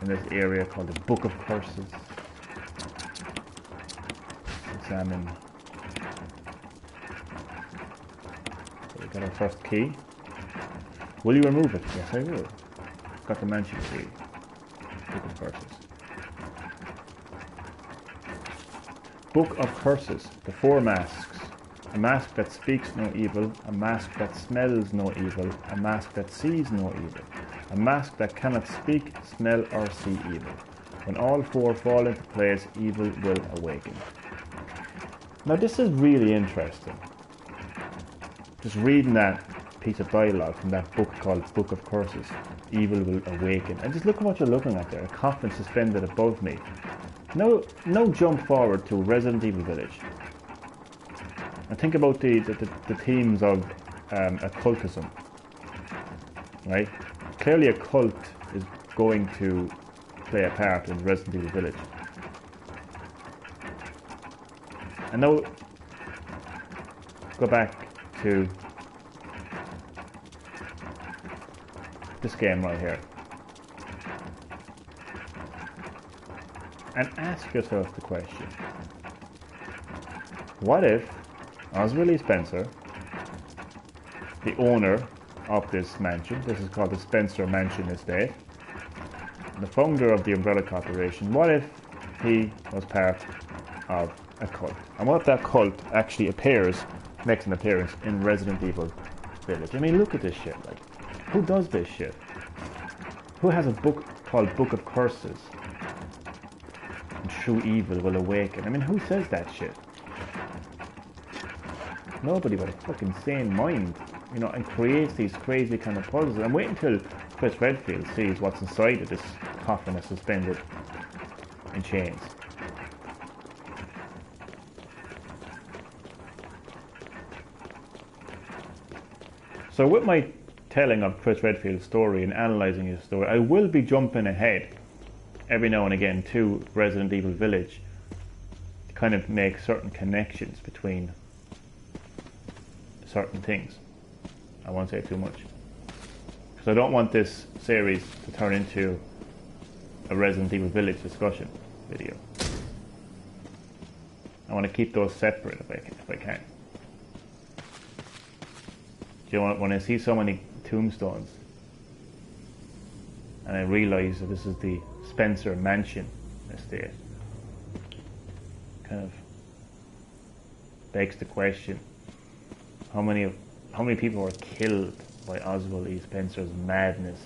in this area called the Book of Curses. Examine. So we got our first key. Will you remove it? Yes, I will. Got the mansion key. Book of Curses. Book of Curses. The Four Masks. A mask that speaks no evil, a mask that smells no evil, a mask that sees no evil, a mask that cannot speak, smell or see evil. When all four fall into place, evil will awaken. Now this is really interesting. Just reading that piece of dialogue from that book called Book of Curses, Evil Will Awaken. And just look at what you're looking at there, a coffin suspended above me. No jump forward to Resident Evil Village. And think about the themes of occultism, right? Clearly a cult is going to play a part in Resident Evil Village. And now, go back to this game right here. And ask yourself the question, what if Oswald E. Spencer, the owner of this mansion, this is called the Spencer Mansion Estate, the founder of the Umbrella Corporation, what if he was part of a cult? And what if that cult actually makes an appearance in Resident Evil Village? I mean, look at this shit, like, who does this shit? Who has a book called Book of Curses? And true evil will awaken. I mean, who says that shit? Nobody with a fucking sane mind, you know, and creates these crazy kind of puzzles. I'm waiting until Chris Redfield sees what's inside of this coffin that's suspended in chains. So with my telling of Chris Redfield's story and analysing his story, I will be jumping ahead every now and again to Resident Evil Village to kind of make certain connections between certain things. I won't say too much, because I don't want this series to turn into a Resident Evil Village discussion video. I want to keep those separate if I can. You know, when I see so many tombstones and I realise that this is the Spencer Mansion Estate, kind of begs the question: how many people were killed by Oswald E. Spencer's madness?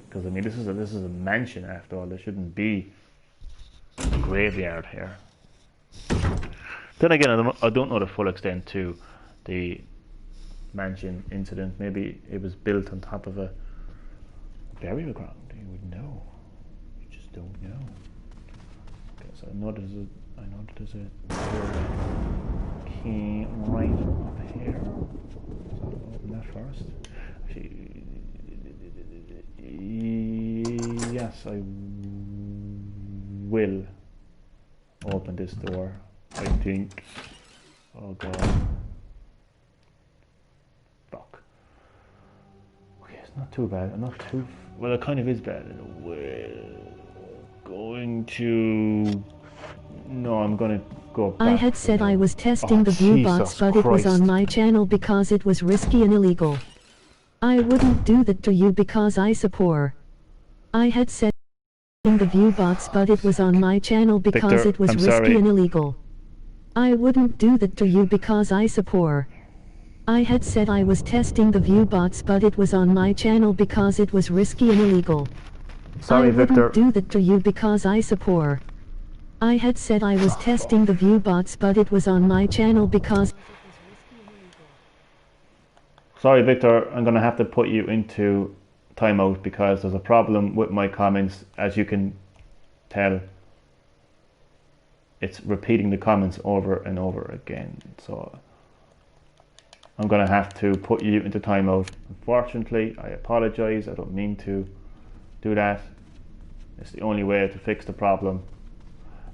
Because I mean, this is a mansion after all. There shouldn't be a graveyard here. Then again, I don't know the full extent to the mansion incident. Maybe it was built on top of a burial ground. You would know. You just don't know. Okay, so I know there's a key right up here. So I'll open that first. Actually, yes, I will open this door, I think. Oh god. Fuck. Okay, it's not too bad. Not too... Well, it kind of is bad in a way. Going to... No, I'm gonna go back. I had said I was testing the view box, but it was on my channel because it was risky and illegal. I wouldn't do that to you because I support. I had said in the view box, but it was on my channel because Victor, it was risky and illegal. I wouldn't do that to you because I support. I had said I was testing the view box, but it was on my channel because it was risky and illegal. Sorry, Victor. I wouldn't do that to you because I support. I had said I was testing the view box, but it was on my channel because... Sorry, Victor, I'm going to have to put you into timeout because there's a problem with my comments. As you can tell, it's repeating the comments over and over again. So I'm going to have to put you into timeout. Unfortunately, I apologize. I don't mean to do that. It's the only way to fix the problem.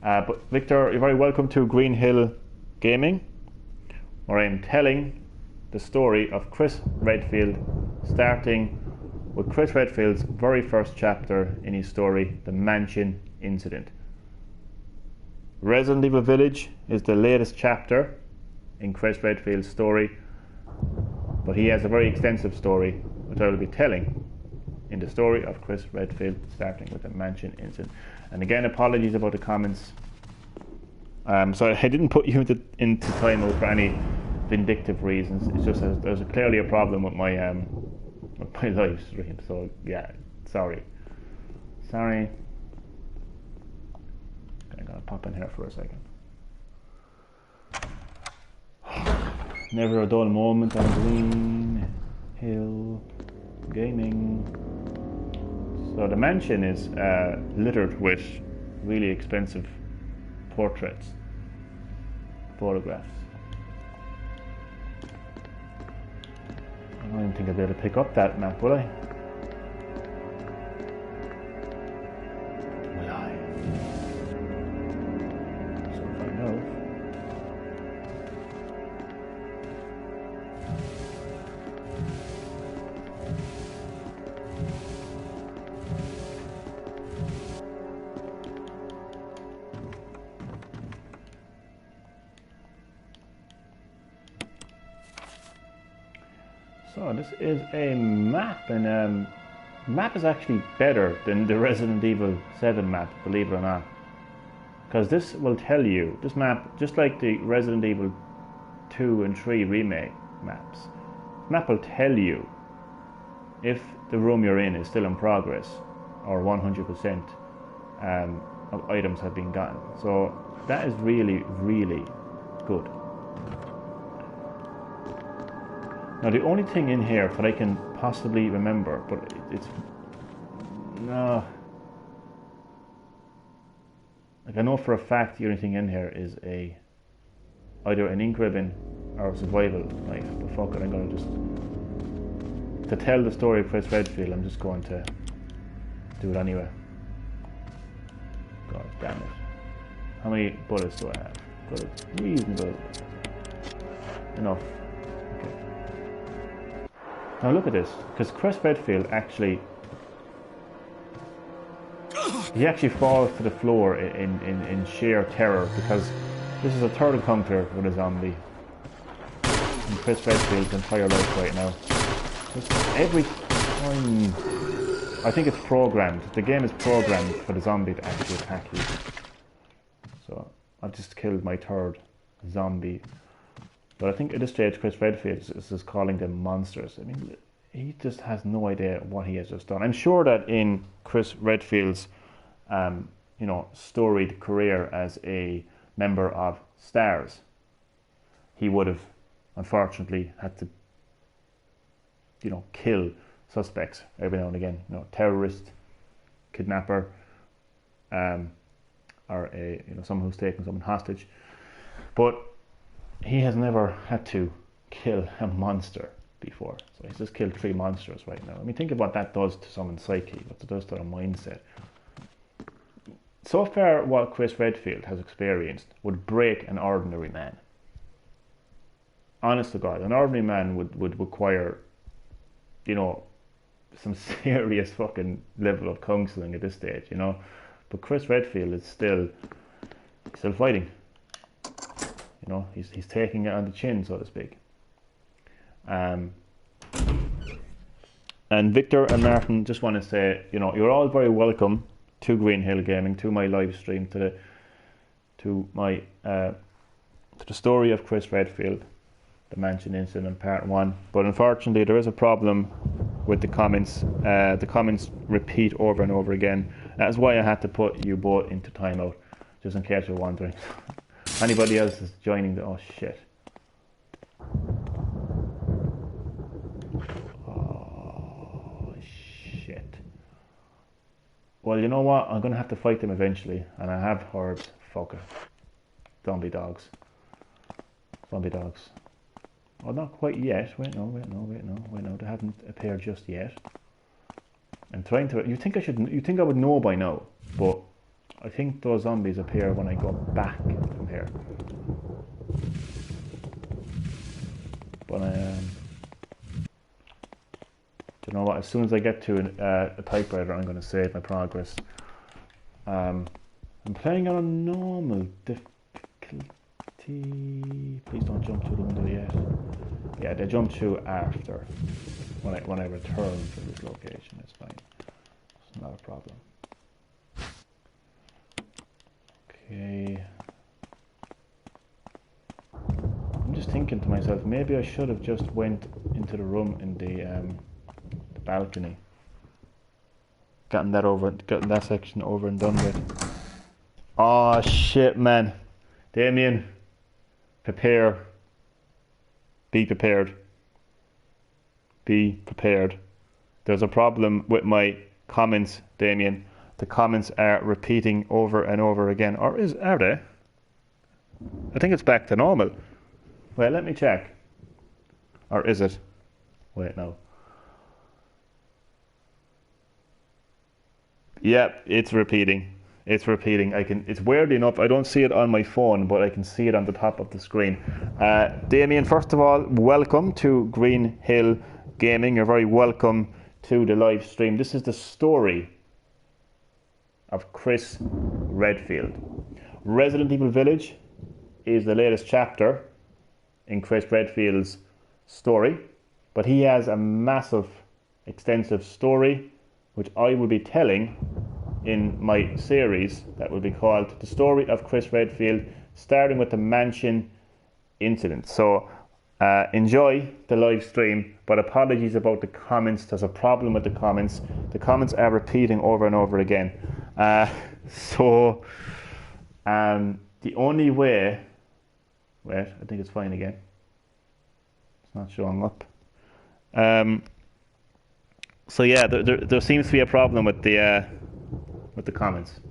But Victor, you're very welcome to Green-HillGaming, where I am telling the story of Chris Redfield, starting with Chris Redfield's very first chapter in his story, the Mansion Incident. Resident Evil Village is the latest chapter in Chris Redfield's story, but he has a very extensive story which I will be telling in the story of Chris Redfield, starting with the Mansion Incident. And again, apologies about the comments. So I didn't put you into timeout for any vindictive reasons. It's just there's clearly a problem with my live stream. So yeah, sorry. I'm gonna pop in here for a second. Never a dull moment on Green-Hill Gaming. So the mansion is littered with really expensive portraits, photographs. I don't even think I'll be able to pick up that map, will I? Will I? So if I know. So this is a map, and map is actually better than the Resident Evil 7 map, believe it or not. Because this will tell you, this map, just like the Resident Evil 2 and 3 remake maps, this map will tell you if the room you're in is still in progress or 100% of items have been gotten. So that is really, really good. Now the only thing in here that I can possibly remember, but it's no, like I know for a fact the only thing in here is either an ink ribbon or a survival knife. But fuck it, I'm gonna just, to tell the story of Chris Redfield, I'm just going to do it anyway. God damn it! How many bullets do I have? Good, reasonable enough. Now look at this, because Chris Redfield actually falls to the floor in sheer terror, because this is a third encounter with a zombie in Chris Redfield's entire life right now. Just every time, I think it's programmed. The game is programmed for the zombie to actually attack you. So I've just killed my third zombie. But I think at this stage, Chris Redfield is just calling them monsters. I mean, he just has no idea what he has just done. I'm sure that in Chris Redfield's, storied career as a member of STARS, he would have, unfortunately, had to, kill suspects every now and again. Terrorist, kidnapper, or someone who's taken someone hostage. But he has never had to kill a monster before. So he's just killed 3 monsters right now. I mean, think of what that does to someone's psyche, what it does to their mindset. So far, what Chris Redfield has experienced would break an ordinary man. Honest to God, an ordinary man would require, some serious fucking level of counselling at this stage, But Chris Redfield is still fighting. He's taking it on the chin, so to speak. And Victor and Martin, just want to say, you're all very welcome to Green-Hill Gaming, to my live stream, to the story of Chris Redfield, the mansion incident, part 1. But unfortunately, there is a problem with the comments. The comments repeat over and over again. That's why I had to put you both into timeout, just in case you're wondering. Anybody else is joining the... Oh, shit. Oh, shit. Well, you know what? I'm going to have to fight them eventually. And I have heard... Fuck it. Zombie dogs. Zombie dogs. Well, not quite yet. Wait, no. They haven't appeared just yet. I'm trying to... You think I would know by now, but... I think those zombies appear when I go back from here. But you know what? As soon as I get to a typewriter, I'm going to save my progress. I'm playing on a normal difficulty. Please don't jump through the window yet. Yeah, they jump through after. When I return to this location, it's fine. It's not a problem. Okay. just thinking to myself, maybe I should have just went into the room in the balcony. Gotten that section over and done with. Oh shit, man. Damien, prepare. Be prepared. Be prepared. There's a problem with my comments, Damien. The comments are repeating over and over again. Or are they? I think it's back to normal. Well, let me check. Or is it? Wait, no. Yep, it's repeating. It's repeating. It's weird enough, I don't see it on my phone, but I can see it on the top of the screen. Damien, first of all, welcome to Green-HillGaming. You're very welcome to the live stream. This is the story of Chris Redfield. Resident Evil Village is the latest chapter in Chris Redfield's story, but he has a massive, extensive story which I will be telling in my series that will be called The Story of Chris Redfield, starting with the mansion incident. So enjoy the live stream, but apologies about the comments. There's a problem with the comments. The comments are repeating over and over again. The only way... Wait, I think it's fine again. It's not showing up. So yeah, there seems to be a problem with the comments.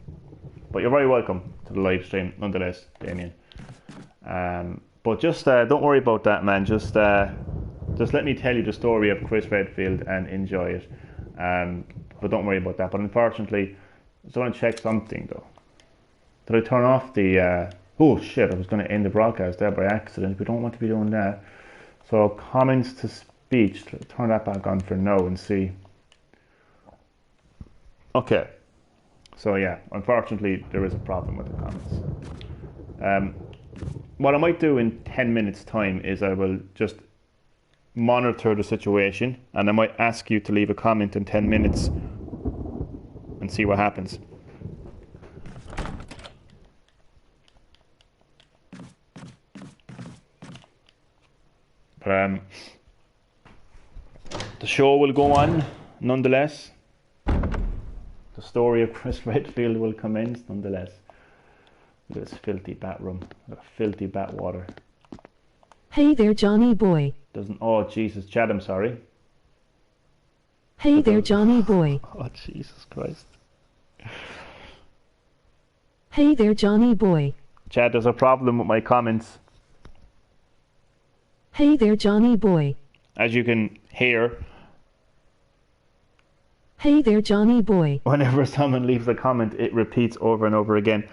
But you're very welcome to the live stream, nonetheless, Damien. But just don't worry about that, man. Just let me tell you the story of Chris Redfield and enjoy it. But don't worry about that. But unfortunately, I just want to check something though. Did I turn off the... oh shit, I was going to end the broadcast there by accident. We don't want to be doing that. So comments to speech, turn that back on for now and see. Okay. So yeah, unfortunately there is a problem with the comments. What I might do in 10 minutes time is I will just monitor the situation and I might ask you to leave a comment in 10 minutes and see what happens. The show will go on nonetheless. The story of Chris Redfield will commence nonetheless. Look at this filthy bat room. Look at filthy bat water. Hey there, Johnny boy. Doesn't... Oh, Jesus. Chad, I'm sorry. Hey there, Johnny boy. Oh, Jesus Christ. Hey there, Johnny boy. Chad, there's a problem with my comments. Hey there, Johnny boy. As you can hear... Hey there, Johnny boy. Whenever someone leaves a comment, it repeats over and over again.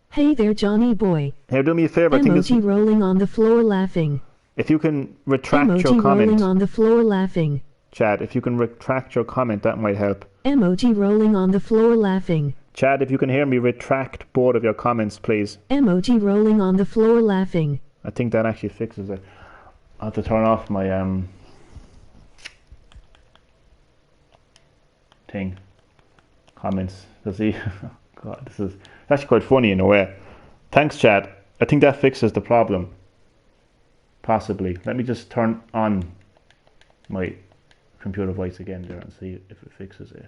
Hey there, Johnny boy. Here, do me a favour. Emoji rolling on the floor laughing. If you can retract Emoji your comment. rolling on the floor laughing. Chad, if you can retract your comment, that might help. Emoji rolling on the floor laughing. Chad, if you can hear me, retract both of your comments, please. Emoji rolling on the floor laughing. I think that actually fixes it. I'll have to turn off my thing. Comments. Does he? God, this is actually quite funny in a way. Thanks, Chad. I think that fixes the problem. Possibly. Let me just turn on my computer voice again there and see if it fixes it.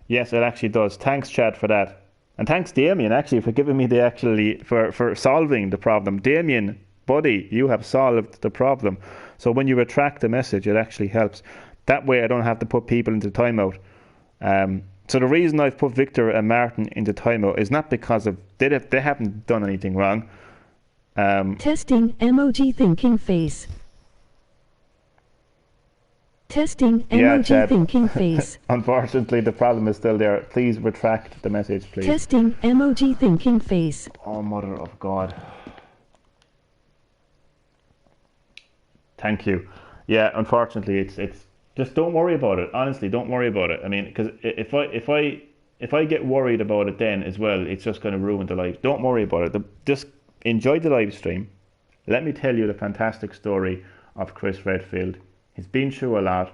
Yes, it actually does. Thanks, Chad, for that. And thanks, Damien, actually, for giving me for solving the problem. Damien, buddy, you have solved the problem. So when you retract the message, it actually helps. That way I don't have to put people into timeout. So the reason I've put Victor and Martin into timeout is not because of they haven't done anything wrong. Testing emoji thinking face. Testing emoji thinking face. Unfortunately, the problem is still there. Please retract the message, please. Testing emoji thinking face. Oh, mother of God. Thank you. Yeah, unfortunately, it's just don't worry about it. Honestly, don't worry about it. I mean, because if I get worried about it then as well, it's just going to ruin the life. Don't worry about it. Just enjoy the live stream. Let me tell you the fantastic story of Chris Redfield. He's been through a lot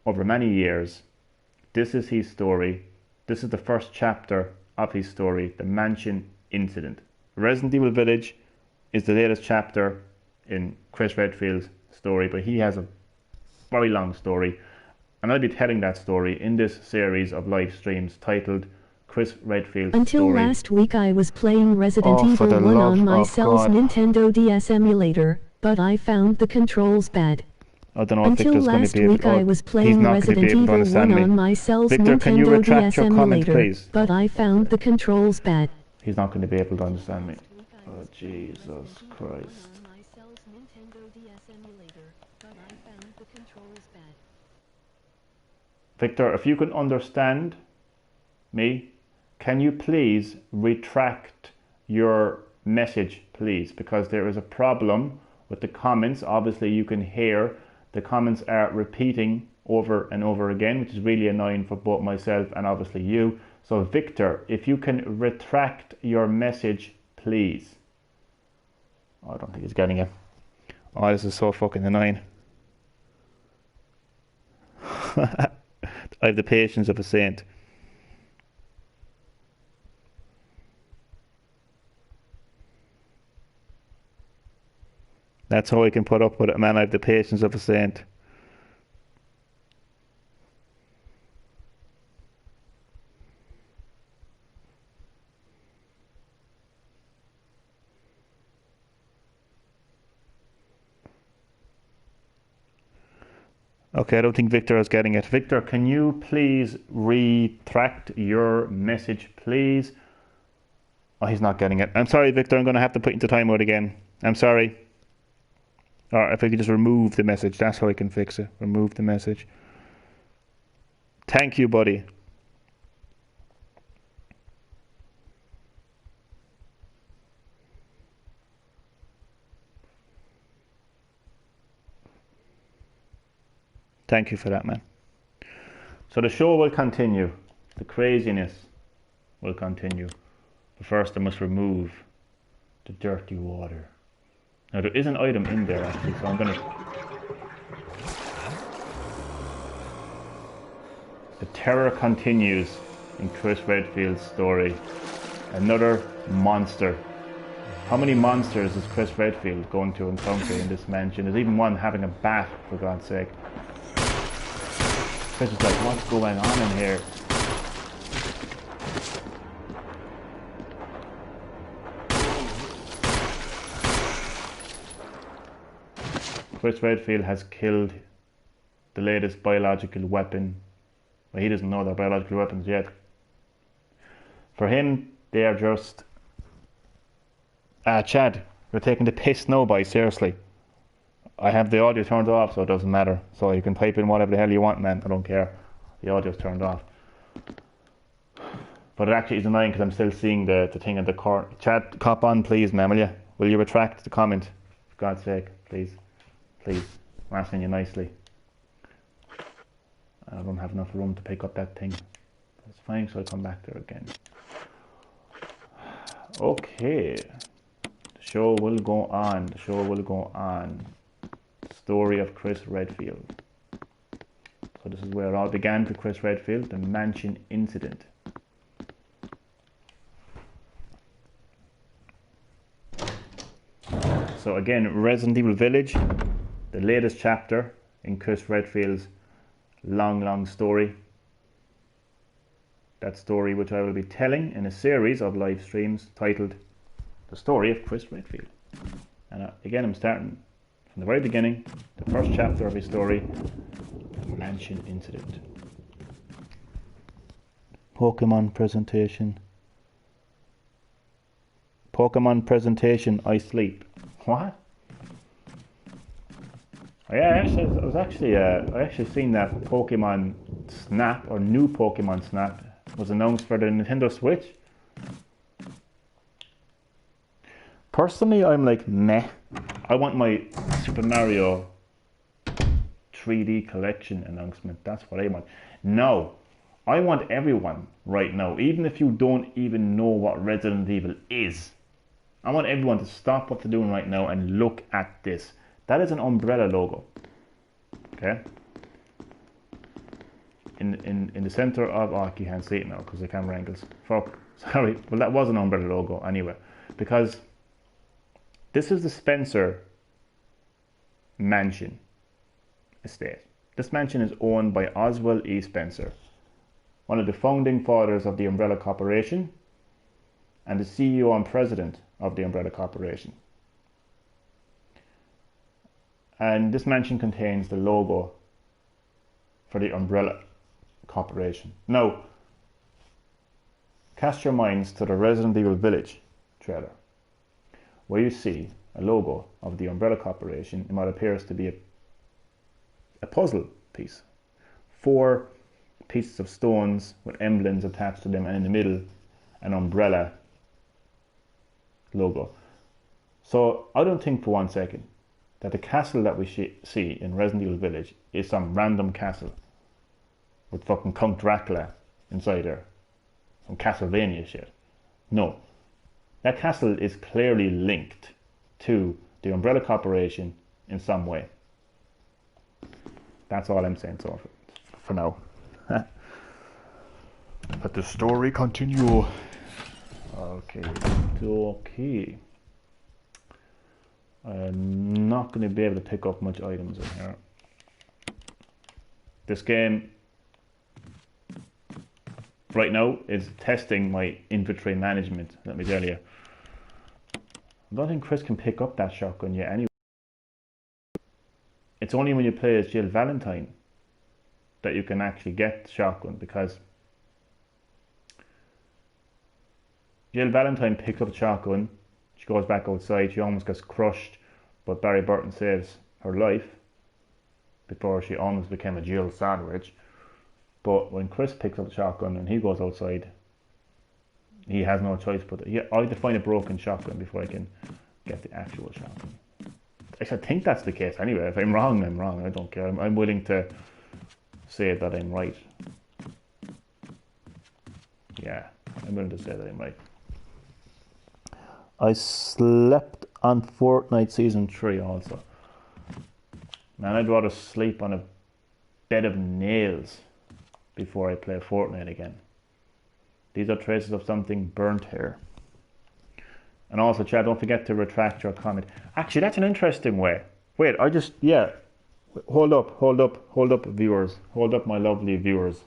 over many years. This is his story. This is the first chapter of his story, the mansion incident. Resident Evil Village is the latest chapter in Chris Redfield's story, but he has a very long story, and I'll be telling that story in this series of live streams titled Chris Redfield's Until Story. last week I was playing Resident Evil 1 on my cell's Nintendo DS emulator, but I found the controls bad. I don't know if Until Victor's going to last be able week I was he's playing not going to be Resident able to Evil 1 understand me. on my cell's Victor, can you Nintendo retract DS your comment, emulator, please? but I found the controls bad. He's not going to be able to understand me. Oh, Jesus Christ. Victor, if you can understand me, can you please retract your message, please? Because there is a problem with the comments. Obviously, you can hear the comments are repeating over and over again, which is really annoying for both myself and obviously you. So, Victor, if you can retract your message, please. Oh, I don't think he's getting it. Oh, this is so fucking annoying. I have the patience of a saint. That's how I can put up with it, man. I have the patience of a saint. Okay, I don't think Victor is getting it. Victor, can you please retract your message, please? Oh, he's not getting it. I'm sorry, Victor. I'm going to have to put you into timeout again. I'm sorry. Or if I could just remove the message, that's how I can fix it. Remove the message. Thank you, buddy. Thank you for that, man. So the show will continue. The craziness will continue. But first I must remove the dirty water. Now there is an item in there actually, so I'm gonna... The terror continues in Chris Redfield's story. Another monster. How many monsters is Chris Redfield going to encounter in this mansion? There's even one having a bat, for God's sake. Chris is like, what's going on in here? Chris Redfield has killed the latest biological weapon. Well, he doesn't know they're biological weapons yet. For him, they are just... Chad, you're taking the piss now, boy, seriously. I have the audio turned off, so it doesn't matter. So you can type in whatever the hell you want, man. I don't care. The audio's turned off. But it actually is annoying because I'm still seeing the thing in the corner. Chad, cop on, please, man, will you? Will you retract the comment? For God's sake, please. Please. I'm asking you nicely. I don't have enough room to pick up that thing. That's fine, so I'll come back there again. Okay. The show will go on. The show will go on. Story of Chris Redfield. So this is where it all began for Chris Redfield, the mansion incident. So again, Resident Evil Village, the latest chapter in Chris Redfield's long story. That story which I will be telling in a series of live streams titled The Story of Chris Redfield. And again, I'm starting from the very beginning, the first chapter of his story, the mansion incident. Pokemon presentation. Pokemon presentation, I sleep. What? I actually seen that Pokemon Snap, or new Pokemon Snap, was announced for the Nintendo Switch. Personally, I'm like, meh. I want my Super Mario 3D collection announcement. That's what I want. No, I want everyone right now, even if you don't even know what Resident Evil is. I want everyone to stop what they're doing right now and look at this. That is an umbrella logo. Okay? In the center of... Oh, you can't see it now because the camera angles. Fuck. Sorry. Well, that was an umbrella logo anyway. Because this is the Spencer mansion estate. This mansion is owned by Oswald E. Spencer, one of the founding fathers of the Umbrella Corporation and the CEO and president of the Umbrella Corporation. And this mansion contains the logo for the Umbrella Corporation. Now, cast your minds to the Resident Evil Village trailer, where you see a logo of the Umbrella Corporation in what appears to be a puzzle piece. 4 pieces of stones with emblems attached to them, and in the middle an umbrella logo. So I don't think for one second that the castle that we see in Resident Evil Village is some random castle with fucking Count Dracula inside there, some Castlevania shit. No, that castle is clearly linked to the Umbrella Corporation in some way. That's all I'm saying so for now. Let the story continue. Okay. I'm not going to be able to pick up much items in here. This game right now is testing my inventory management, let me tell you. I don't think Chris can pick up that shotgun yet anyway. It's only when you play as Jill Valentine that you can actually get the shotgun, because Jill Valentine picks up the shotgun, she goes back outside, she almost gets crushed, but Barry Burton saves her life before she almost became a Jill sandwich. But when Chris picks up the shotgun and he goes outside, he has no choice but I have to find a broken shotgun before I can get the actual shotgun. I think that's the case anyway. If I'm wrong, I'm wrong. I don't care. I'm willing to say that I'm right. Yeah, I'm willing to say that I'm right. I slept on Fortnite Season 3 also. Man, I'd rather sleep on a bed of nails before I play Fortnite again. These are traces of something burnt here. And also, Chad, don't forget to retract your comment. Actually, that's an interesting way. Wait, hold up, viewers. Hold up, my lovely viewers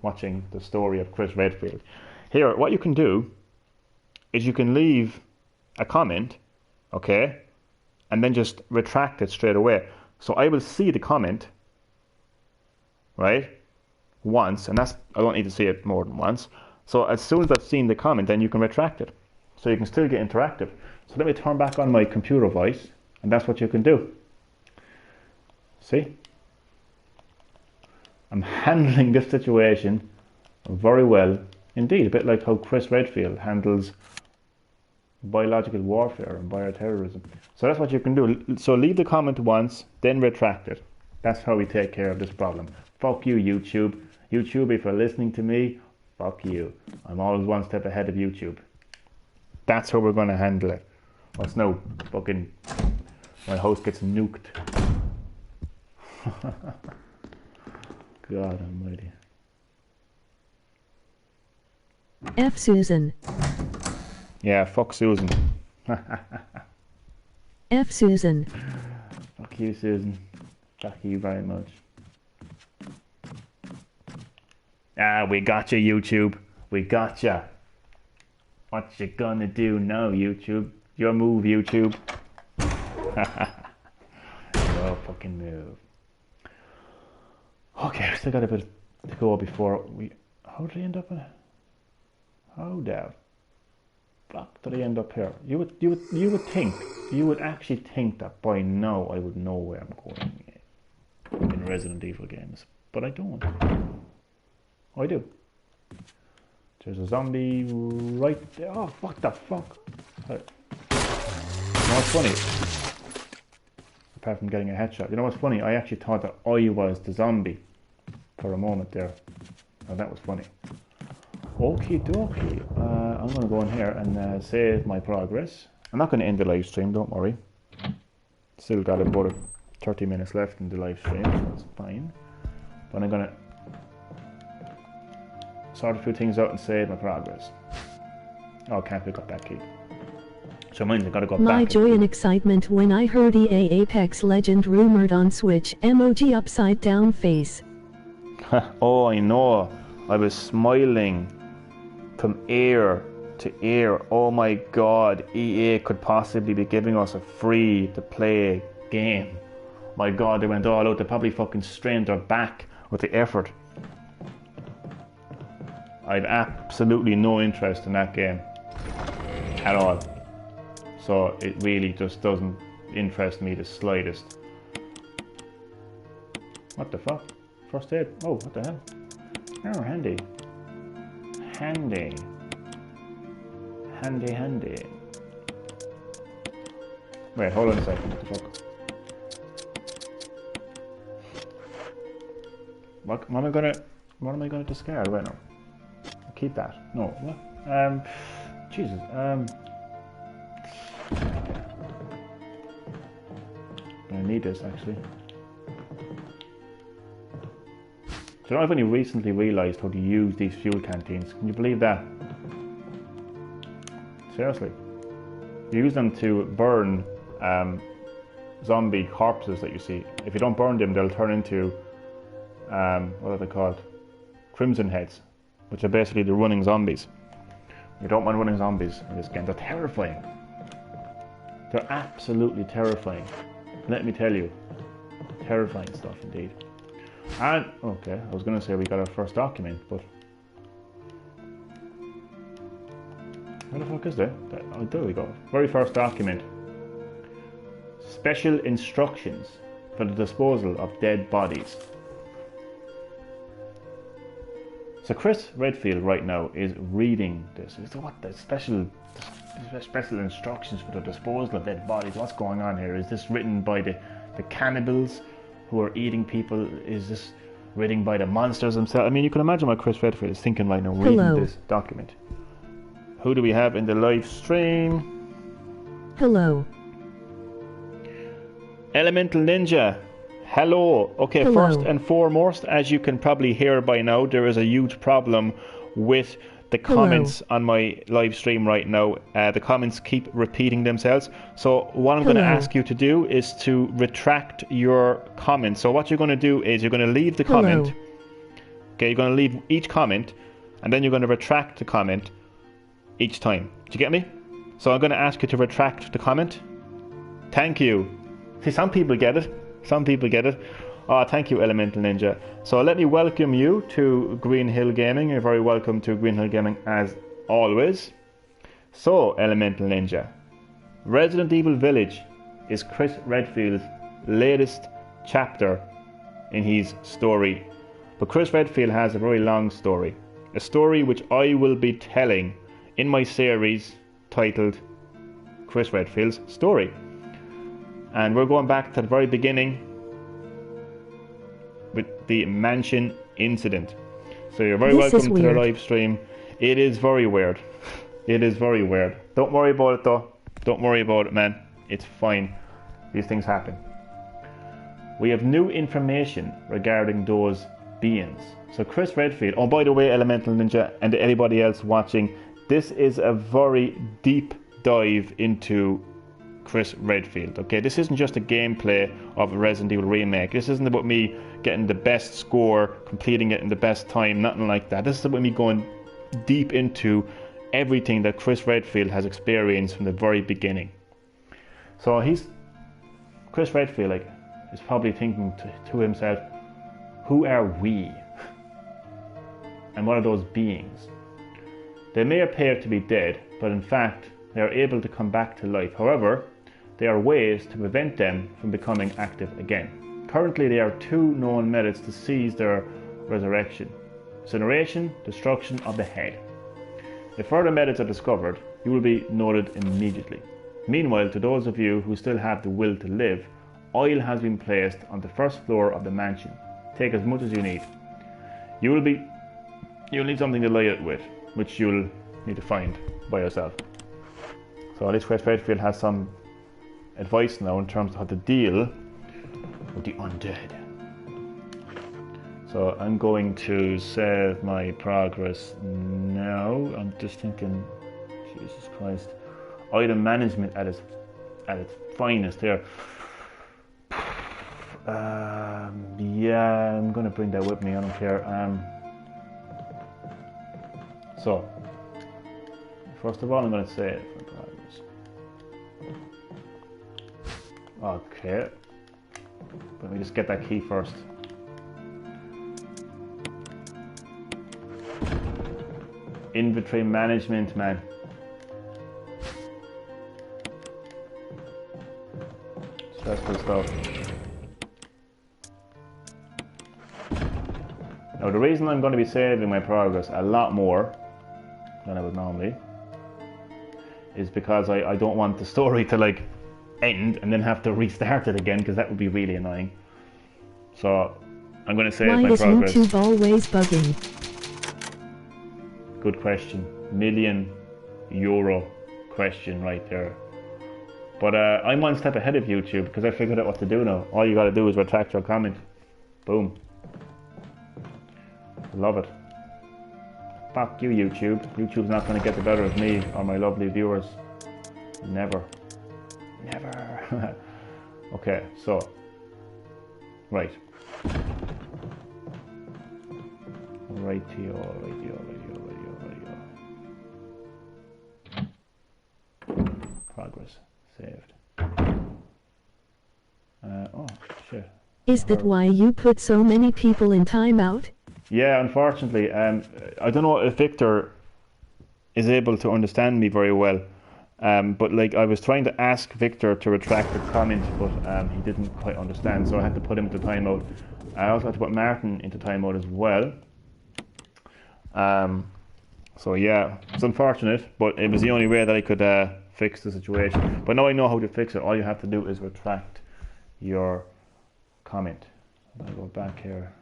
watching the story of Chris Redfield. Here, what you can do is you can leave a comment, okay, and then just retract it straight away. So I will see the comment, right, once, and I don't need to see it more than once. So as soon as I've seen the comment, then you can retract it. So you can still get interactive. So let me turn back on my computer voice, and that's what you can do. See? I'm handling this situation very well indeed, a bit like how Chris Redfield handles biological warfare and bioterrorism. So that's what you can do. So leave the comment once, then retract it. That's how we take care of this problem. Fuck you, YouTube. YouTube, if you're listening to me, fuck you. I'm always one step ahead of YouTube. That's how we're going to handle it. What's now? Fucking my house gets nuked. God almighty. F. Susan. Yeah, fuck Susan. F. Susan. Fuck you, Susan. Fuck you very much. We got you, YouTube. We got ya. What you gonna do now, YouTube? Your move, YouTube. Your fucking move. Okay, I still got a bit to go before we... How did I end up in... How the fuck did I end up here? You would think, you would actually think that by now I would know where I'm going in Resident Evil games, but I don't. Oh, I do. There's a zombie right there. Oh, what the fuck? You know what's funny? Apart from getting a headshot. You know what's funny? I actually thought that I was the zombie for a moment there. Oh, that was funny. Okie dokie. I'm going to go in here and save my progress. I'm not going to end the live stream, don't worry. Still got about 30 minutes left in the live stream, so that's fine. But I'm going to sort a few things out and save my progress. Oh, I can't pick up that key. So means I gotta go My back. joy and excitement when I heard EA Apex Legend rumored on Switch. Emoji upside down face. Oh, I know. I was smiling from ear to ear. Oh my god, EA could possibly be giving us a free to play game. My god, they went all out. They probably fucking strained their back with the effort. I've absolutely no interest in that game at all. So it really just doesn't interest me the slightest. What the fuck? First aid? Oh, what the hell? Oh, handy. Handy. Handy, handy. Wait, hold on a second. What the fuck? What am I gonna discard? Wait, no. I'll keep that. No, what? Jesus, I need this actually. So I've only recently realised how to use these fuel canteens. Can you believe that? Seriously. You use them to burn zombie corpses that you see. If you don't burn them, they'll turn into, what are they called? Crimson heads, which are basically the running zombies. You don't want running zombies in this game. They're terrifying. They're absolutely terrifying. Let me tell you. Terrifying stuff indeed. And, okay, I was going to say we got our first document, but... Where the fuck is that? Oh, there we go. Very first document. Special instructions for the disposal of dead bodies. So Chris Redfield right now is reading this. What the special instructions for the disposal of dead bodies? What's going on here? Is this written by the cannibals who are eating people? Is this written by the monsters themselves? I mean, you can imagine what Chris Redfield is thinking right now reading this document. Who do we have in the live stream? Hello. Elemental Ninja. Hello. Okay, Hello. First and foremost, as you can probably hear by now, there is a huge problem with the comments on my live stream right now. The comments keep repeating themselves. So what I'm going to ask you to do is to retract your comment. So what you're going to do is you're going to leave the comment. Okay, you're going to leave each comment, and then you're going to retract the comment each time. Do you get me? So I'm going to ask you to retract the comment. Thank you. See, some people get it. Some people get it. Oh, thank you, Elemental Ninja. So let me welcome you to Green-HillGaming. You're very welcome to Green-HillGaming as always. So, Elemental Ninja, Resident Evil Village is Chris Redfield's latest chapter in his story. But Chris Redfield has a very long story. A story which I will be telling in my series titled Chris Redfield's Story. And we're going back to the very beginning with the mansion incident. So you're very welcome to the live stream. It is very weird. It is very weird. Don't worry about it though. Don't worry about it, man. It's fine. These things happen. We have new information regarding those beings. So Chris Redfield, oh by the way, Elemental Ninja and anybody else watching, this is a very deep dive into Chris Redfield. Okay, this isn't just a gameplay of a Resident Evil remake. This isn't about me getting the best score, completing it in the best time, nothing like that. This is about me going deep into everything that Chris Redfield has experienced from the very beginning. So Chris Redfield is probably thinking to himself, who are we? And what are those beings? They may appear to be dead, but in fact they are able to come back to life. However, there are ways to prevent them from becoming active again. Currently, there are two known methods to seize their resurrection: incineration, destruction of the head. If further methods are discovered, you will be noted immediately. Meanwhile, to those of you who still have the will to live, oil has been placed on the first floor of the mansion. Take as much as you need. You'll need something to light it with, which you'll need to find by yourself. So at least Chris Redfield has some advice now in terms of how to deal with the undead. So I'm going to save my progress now. I'm just thinking, Jesus Christ. item management at its finest there. Yeah, I'm gonna bring that with me, I don't care. So first of all, I'm gonna say it. Okay, let me just get that key first. Inventory management, man. Stressful stuff. Now the reason I'm going to be saving my progress a lot more than I would normally is because I don't want the story to like end and then have to restart it again, because that would be really annoying. So I'm going to save Why my is progress. YouTube always bugging? Good question. €1,000,000 question right there. But I'm one step ahead of YouTube because I figured out what to do now. All you got to do is retract your comment. Boom. Love it. Fuck you, YouTube. YouTube's not going to get the better of me or my lovely viewers. Never. Never. Okay, so. Right. Rightio. Progress. Saved. Oh, shit. Is that why you put so many people in timeout? Yeah, unfortunately. I don't know if Victor is able to understand me very well. But like I was trying to ask Victor to retract the comment, but he didn't quite understand, so I had to put him into timeout. I also had to put Martin into timeout as well. So yeah, it's unfortunate, but it was the only way that I could fix the situation. But now I know how to fix it. All you have to do is retract your comment. I'll go back here.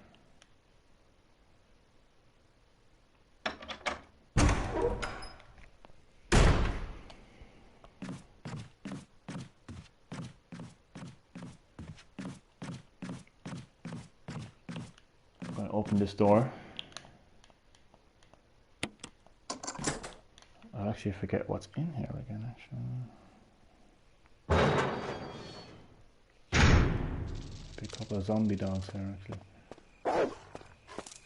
I'm going to open this door. I actually forget what's in here again, actually. Be a couple of zombie dogs there, actually.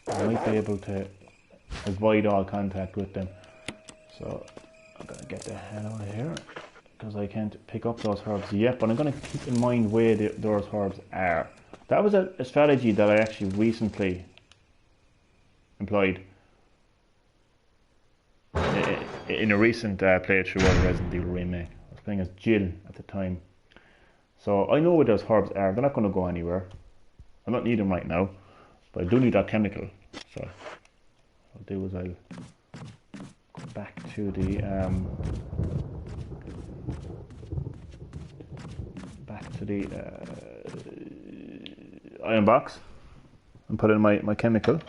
I might be able to avoid all contact with them. So I'm going to get the hell out of here, because I can't pick up those herbs yet, but I'm going to keep in mind where those herbs are. That was a strategy that I actually recently employed in a recent playthrough of Resident Evil Remake. I was playing as Jill at the time. So I know where those herbs are. They're not going to go anywhere. I don't need them right now, but I do need that chemical. So what I'll do is I'll go back to the iron box and put in my chemical.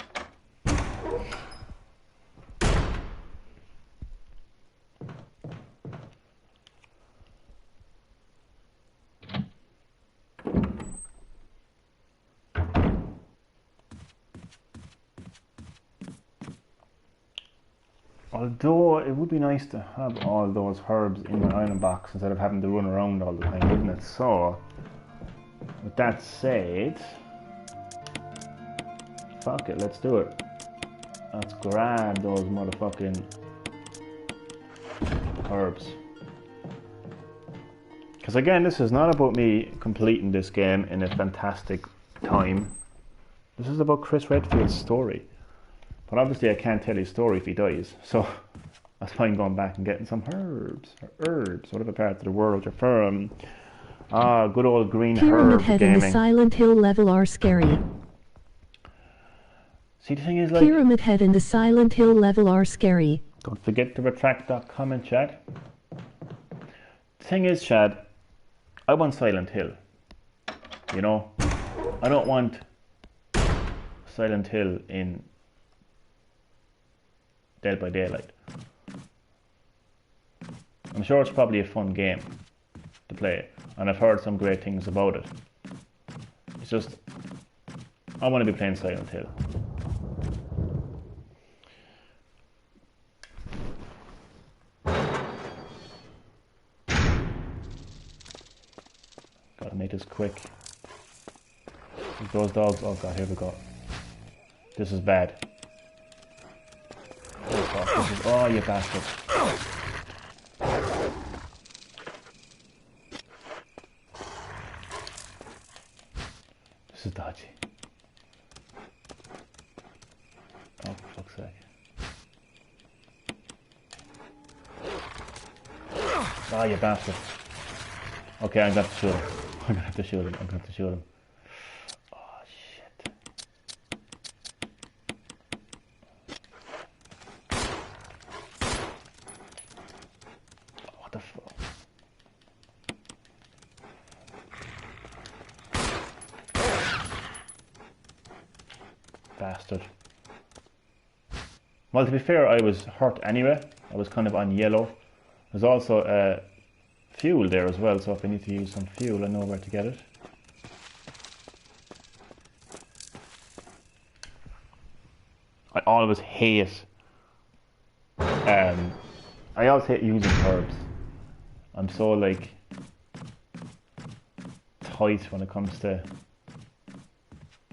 Although it would be nice to have all those herbs in my iron box instead of having to run around all the time, wouldn't it? So, with that said, fuck it, let's do it. Let's grab those motherfucking herbs. Because again, this is not about me completing this game in a fantastic time. This is about Chris Redfield's story. But obviously I can't tell his story if he dies, so that's why I'm going back and getting some herbs, whatever part of the world you're from. Good old Green-HillGaming. Pyramid Head and the Silent Hill level are scary. See, the thing is, like, Pyramid Head and the Silent Hill level are scary. Don't forget to retract that comment, Chad. The thing is, Chad, I want Silent Hill. You know, I don't want Silent Hill in Dead by Daylight. I'm sure it's probably a fun game to play, and I've heard some great things about it. It's just, I want to be playing Silent Hill. Gotta make this quick. Those dogs. Oh god, here we go. This is bad. Oh fuck, this is. Oh, you bastard. This is dodgy. Oh, for fuck's sake. Oh, you bastard. Okay, I'm gonna have to shoot him. I'm gonna have to shoot him. I'm gonna have to shoot him. Oh, shit. What the fuck? Bastard. Well, to be fair, I was hurt anyway. I was kind of on yellow. There's also fuel there as well, so if I need to use some fuel, I know where to get it. I always hate using herbs. I'm so like tight when it comes to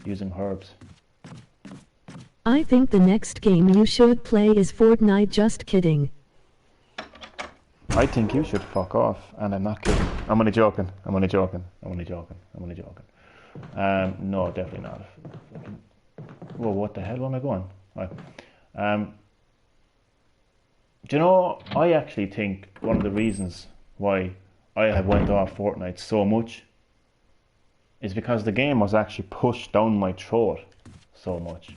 using herbs. I think the next game you should play is Fortnite. Just kidding. I think you should fuck off, and I'm not kidding. I'm only joking. I'm only joking. I'm only joking. I'm only joking. No, definitely not. Whoa, what the hell? Where am I going? Right. Do you know, I actually think one of the reasons why I have went off Fortnite so much is because the game was actually pushed down my throat so much.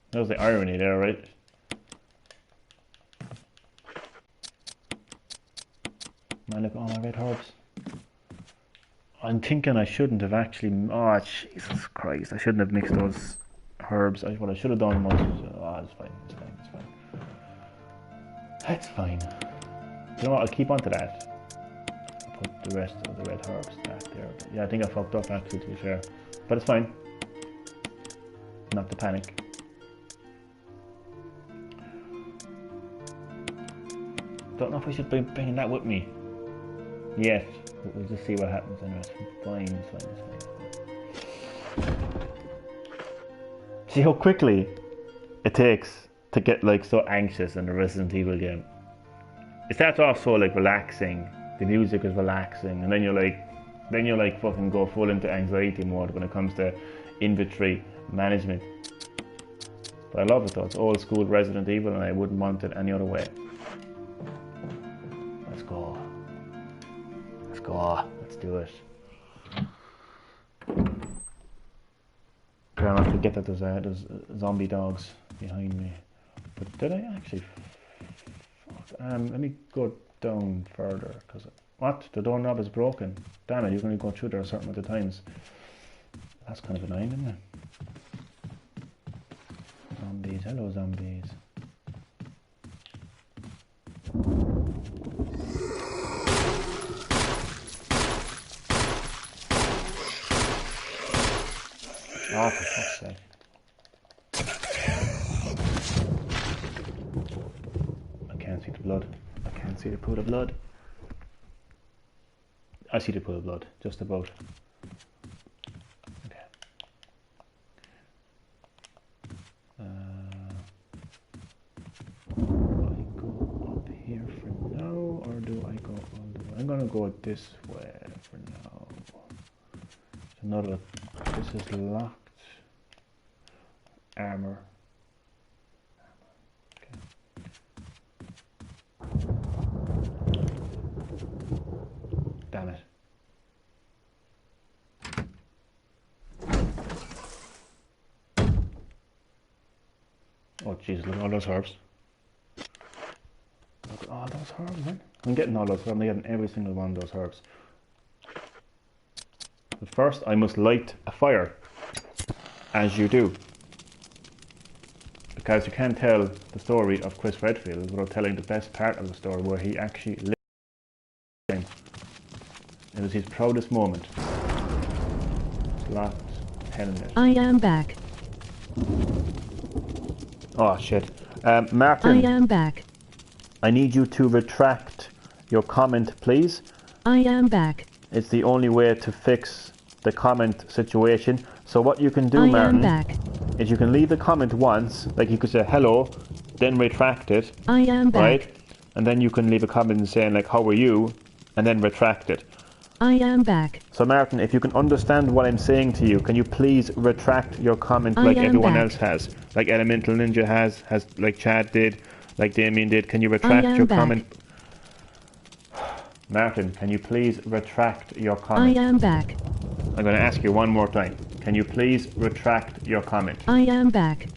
There's the irony there, right? Man, look at all my red herbs. I'm thinking I shouldn't have actually. Oh, Jesus Christ! I shouldn't have mixed those herbs. What I should have done was. Oh, it's fine. It's fine. It's fine. That's fine. You know what? I'll keep on to that. I'll put the rest of the red herbs back there. Yeah, I think I fucked up actually, to be fair. But it's fine. Not to panic. Don't know if I should be bringing that with me. Yes, but we'll just see what happens anyway. It's fine, it's fine, it's fine. See how quickly it takes to get like so anxious in a Resident Evil game. It starts off so like relaxing, the music is relaxing, and then you're like fucking go full into anxiety mode when it comes to inventory management. But I love it though, it's old school Resident Evil and I wouldn't want it any other way. Let's go. Let's do it. Try not to forget that there's zombie dogs behind me. But did I actually? Let me go down further because what? The doorknob is broken. Damn it! You can only go through there a certain amount of times. That's kind of annoying, isn't it? Zombies. Hello, zombies. Oh, for fuck's sake. I can't see the blood. I can't see the pool of blood. I see the pool of blood, just about. Okay. Do I go up here for now, or do I go all the way? I'm gonna go this way for now. Another. This is locked. Armor. Okay. Damn it. Oh jeez, look at all those herbs. Look at all those herbs, man. I'm getting all those herbs. I'm getting every single one of those herbs. But first I must light a fire. As you do. Because you can't tell the story of Chris Redfield without telling the best part of the story where he actually lived. It was his proudest moment. It's locked, telling it. I am back. Oh shit. Martin. I am back. I need you to retract your comment, please. I am back. It's the only way to fix the comment situation. So what you can do, I Martin, am back. is you can leave the comment once, like you could say hello, then retract it. I am back. Right? And then you can leave a comment saying like, how are you? And then retract it. I am back. So Martin, if you can understand what I'm saying to you, can you please retract your comment I like am everyone back. else has? Like Elemental Ninja has like Chad did, like Damien did. Can you retract your back. comment? Martin, can you please retract your comment? I am back. I'm going to ask you one more time. Can you please retract your comment? I am back.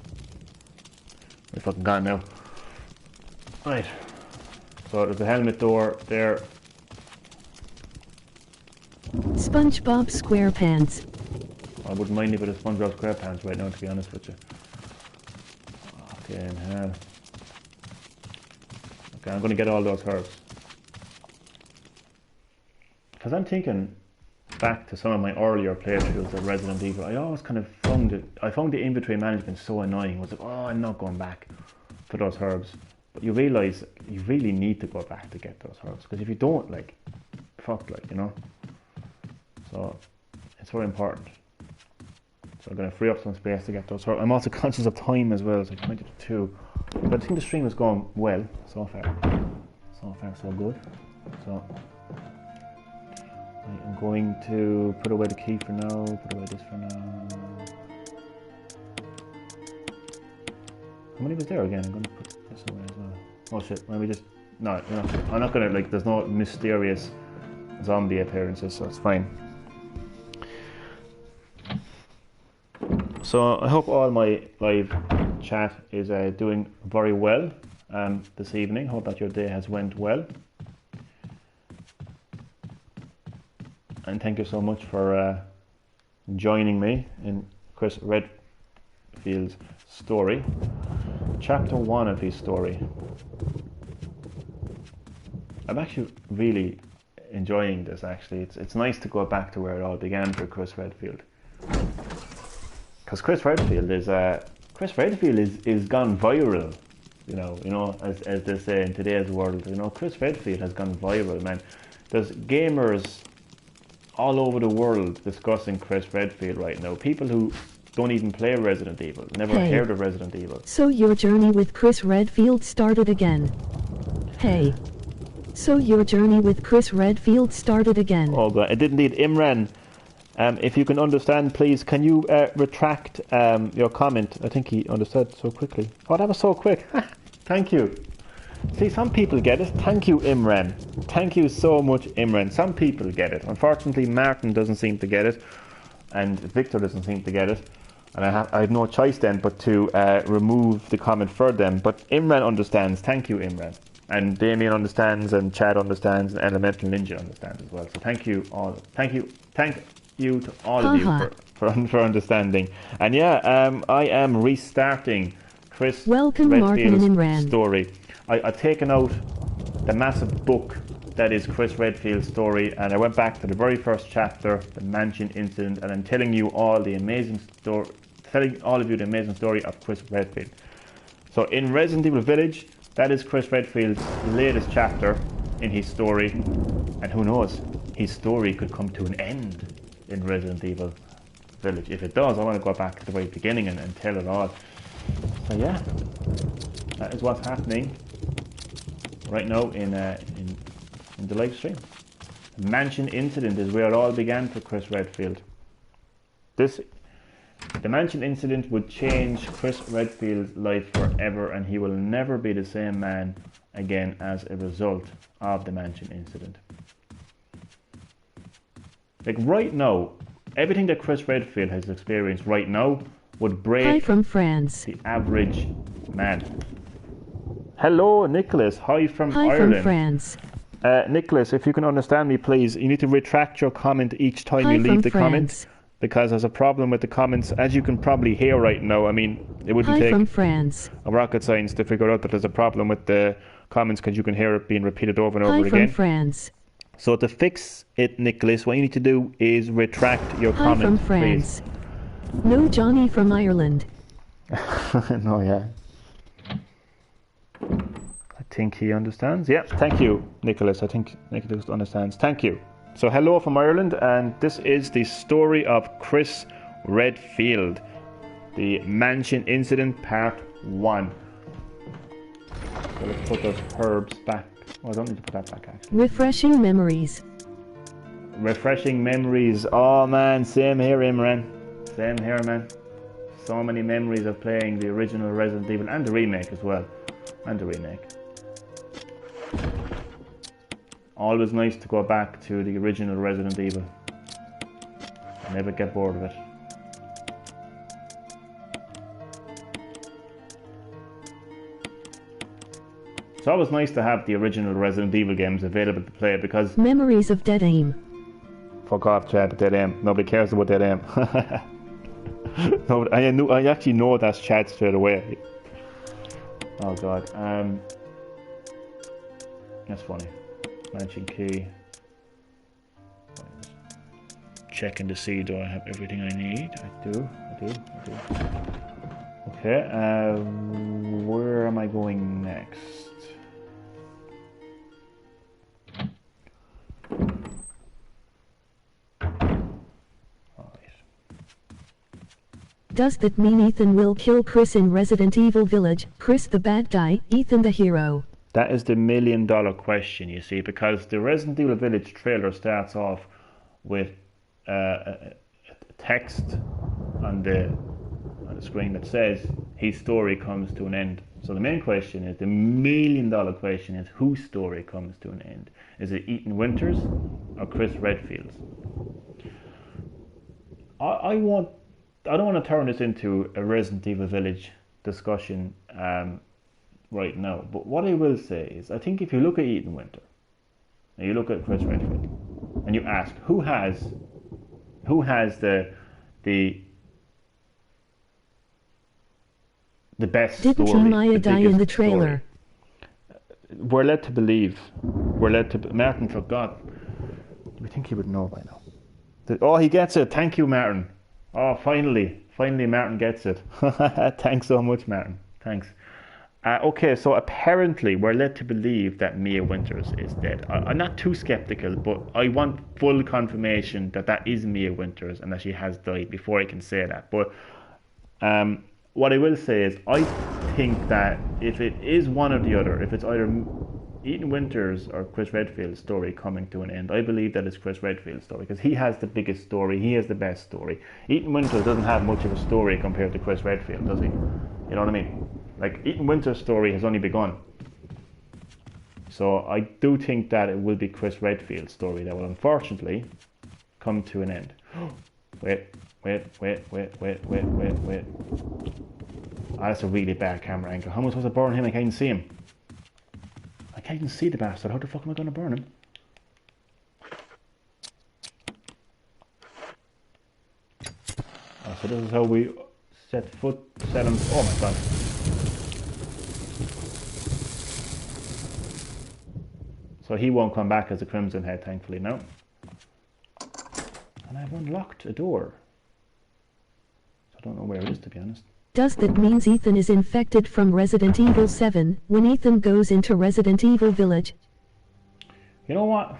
We're fucking gone now. Right. So there's a helmet door there. SpongeBob SquarePants. I wouldn't mind if it was SpongeBob SquarePants right now, to be honest with you. Fucking hell. Okay, I'm going to get all those herbs. Because I'm thinking back to some of my earlier playthroughs of Resident Evil. I always kind of found it. I found the inventory management so annoying. I was like, oh, I'm not going back for those herbs. But you realise you really need to go back to get those herbs. Because if you don't, like, fuck, like, you know. So it's very important. So I'm going to free up some space to get those herbs. I'm also conscious of time as well. It's like 22. But I think the stream is going well so far. So far, so good. So I'm going to put away the key for now, put away this for now. How many was there again? I'm going to put this away as well. Oh shit, why don't we just... No, you know, I'm not going to, like, there's no mysterious zombie appearances, so it's fine. So I hope all my live chat is doing very well this evening. Hope that your day has went well. And thank you so much for joining me in Chris Redfield's story. Chapter 1 of his story. I'm actually really enjoying this, actually. It's nice to go back to where it all began for Chris Redfield. Because Chris Redfield is gone viral, you know, as they say in today's world. You know, Chris Redfield has gone viral, man. There's gamers all over the world discussing Chris Redfield right now. People who don't even play Resident Evil, never heard of Resident Evil. So your journey with Chris Redfield started again. Hey. So your journey with Chris Redfield started again. Oh god, I did indeed. Imran, if you can understand, please, can you retract your comment? I think he understood so quickly. Oh, that was so quick. Thank you. See, some people get it. Thank you, Imran. Thank you so much, Imran. Some people get it. Unfortunately, Martin doesn't seem to get it, and Victor doesn't seem to get it. And I have no choice then but to remove the comment for them. But Imran understands. Thank you, Imran. And Damien understands, and Chad understands, and Elemental Ninja understands as well. So thank you all. Thank you to all of you for understanding. And yeah, I am restarting Chris Redfield's story. I've taken out the massive book that is Chris Redfield's story, and I went back to the very first chapter, the mansion incident, and I'm telling you all the amazing story, telling all of you the amazing story of Chris Redfield. So in Resident Evil Village, that is Chris Redfield's latest chapter in his story, and who knows, his story could come to an end in Resident Evil Village. If it does, I want to go back to the very beginning and tell it all. So yeah, that is what's happening right now in the live stream. The mansion incident is where it all began for Chris Redfield. The mansion incident would change Chris Redfield's life forever, and he will never be the same man again as a result of the mansion incident. Like right now, everything that Chris Redfield has experienced right now would break Hi from France. The average man. Hello, Nicholas. Hi from Ireland. Hi from France. Nicholas, if you can understand me, please, you need to retract your comment each time you leave the comment, because there's a problem with the comments, as you can probably hear right now. I mean, it wouldn't take a rocket science to figure out that there's a problem with the comments, because you can hear it being repeated over and over again. Hi from France. So to fix it, Nicholas, what you need to do is retract your comment, Hi from France. Please. No, Johnny from Ireland. No, yeah. think he understands. Yeah, thank you, Nicholas. I think Nicholas understands. Thank you. So hello from Ireland, and this is the story of Chris Redfield, the mansion incident part 1. So let's put those herbs back. Oh, I don't need to put that back actually. Refreshing memories. Refreshing memories. Oh man, same here, Imran. Same here, man. So many memories of playing the original Resident Evil and the remake as well. And the remake. Always nice to go back to the original Resident Evil. Never get bored of it. It's always nice to have the original Resident Evil games available to play because... Memories of Dead Aim. Fuck off, Chad, Dead Aim. Nobody cares about Dead Aim. No, I actually know that's Chad straight away. Oh god. That's funny. Mansion key. Checking to see, do I have everything I need? I do. Okay, where am I going next? Does that mean Ethan will kill Chris in Resident Evil Village? Chris the bad guy, Ethan the hero. That is the million-dollar question, you see, because the Resident Evil Village trailer starts off with a text on the screen that says his story comes to an end. So the main question is, the million-dollar question is, whose story comes to an end? Is it Ethan Winters or Chris Redfield's? I don't want to turn this into a Resident Evil Village discussion right now, but what I will say is, I think if you look at Ethan Winter and you look at Chris Redfield and you ask who has the best Didn't story, Maya die in the trailer? Story, we're led to believe. Martin forgot. We think he would know by now. Oh, he gets it. Thank you, Martin. Oh, finally Martin gets it. Thanks so much, Martin. Thanks. Okay, so apparently we're led to believe that Mia Winters is dead. I'm not too skeptical, but I want full confirmation that is Mia Winters and that she has died before I can say that. But what I will say is, I think that if it is one or the other, if it's either Ethan Winters or Chris Redfield's story coming to an end, I believe that it's Chris Redfield's story, because he has the biggest story, he has the best story. Ethan Winters doesn't have much of a story compared to Chris Redfield, does he? You know what I mean? Like, Ethan Winters' story has only begun. So I do think that it will be Chris Redfield's story that will unfortunately come to an end. Wait. Oh, that's a really bad camera angle. How am I supposed to burn him? I can't even see him. I can't even see the bastard. How the fuck am I going to burn him? Oh, so this is how we set him. Oh my god. So he won't come back as a Crimson Head, thankfully, no. And I've unlocked a door. So I don't know where it is, to be honest. Does that mean Ethan is infected from Resident Evil 7 when Ethan goes into Resident Evil Village? You know what?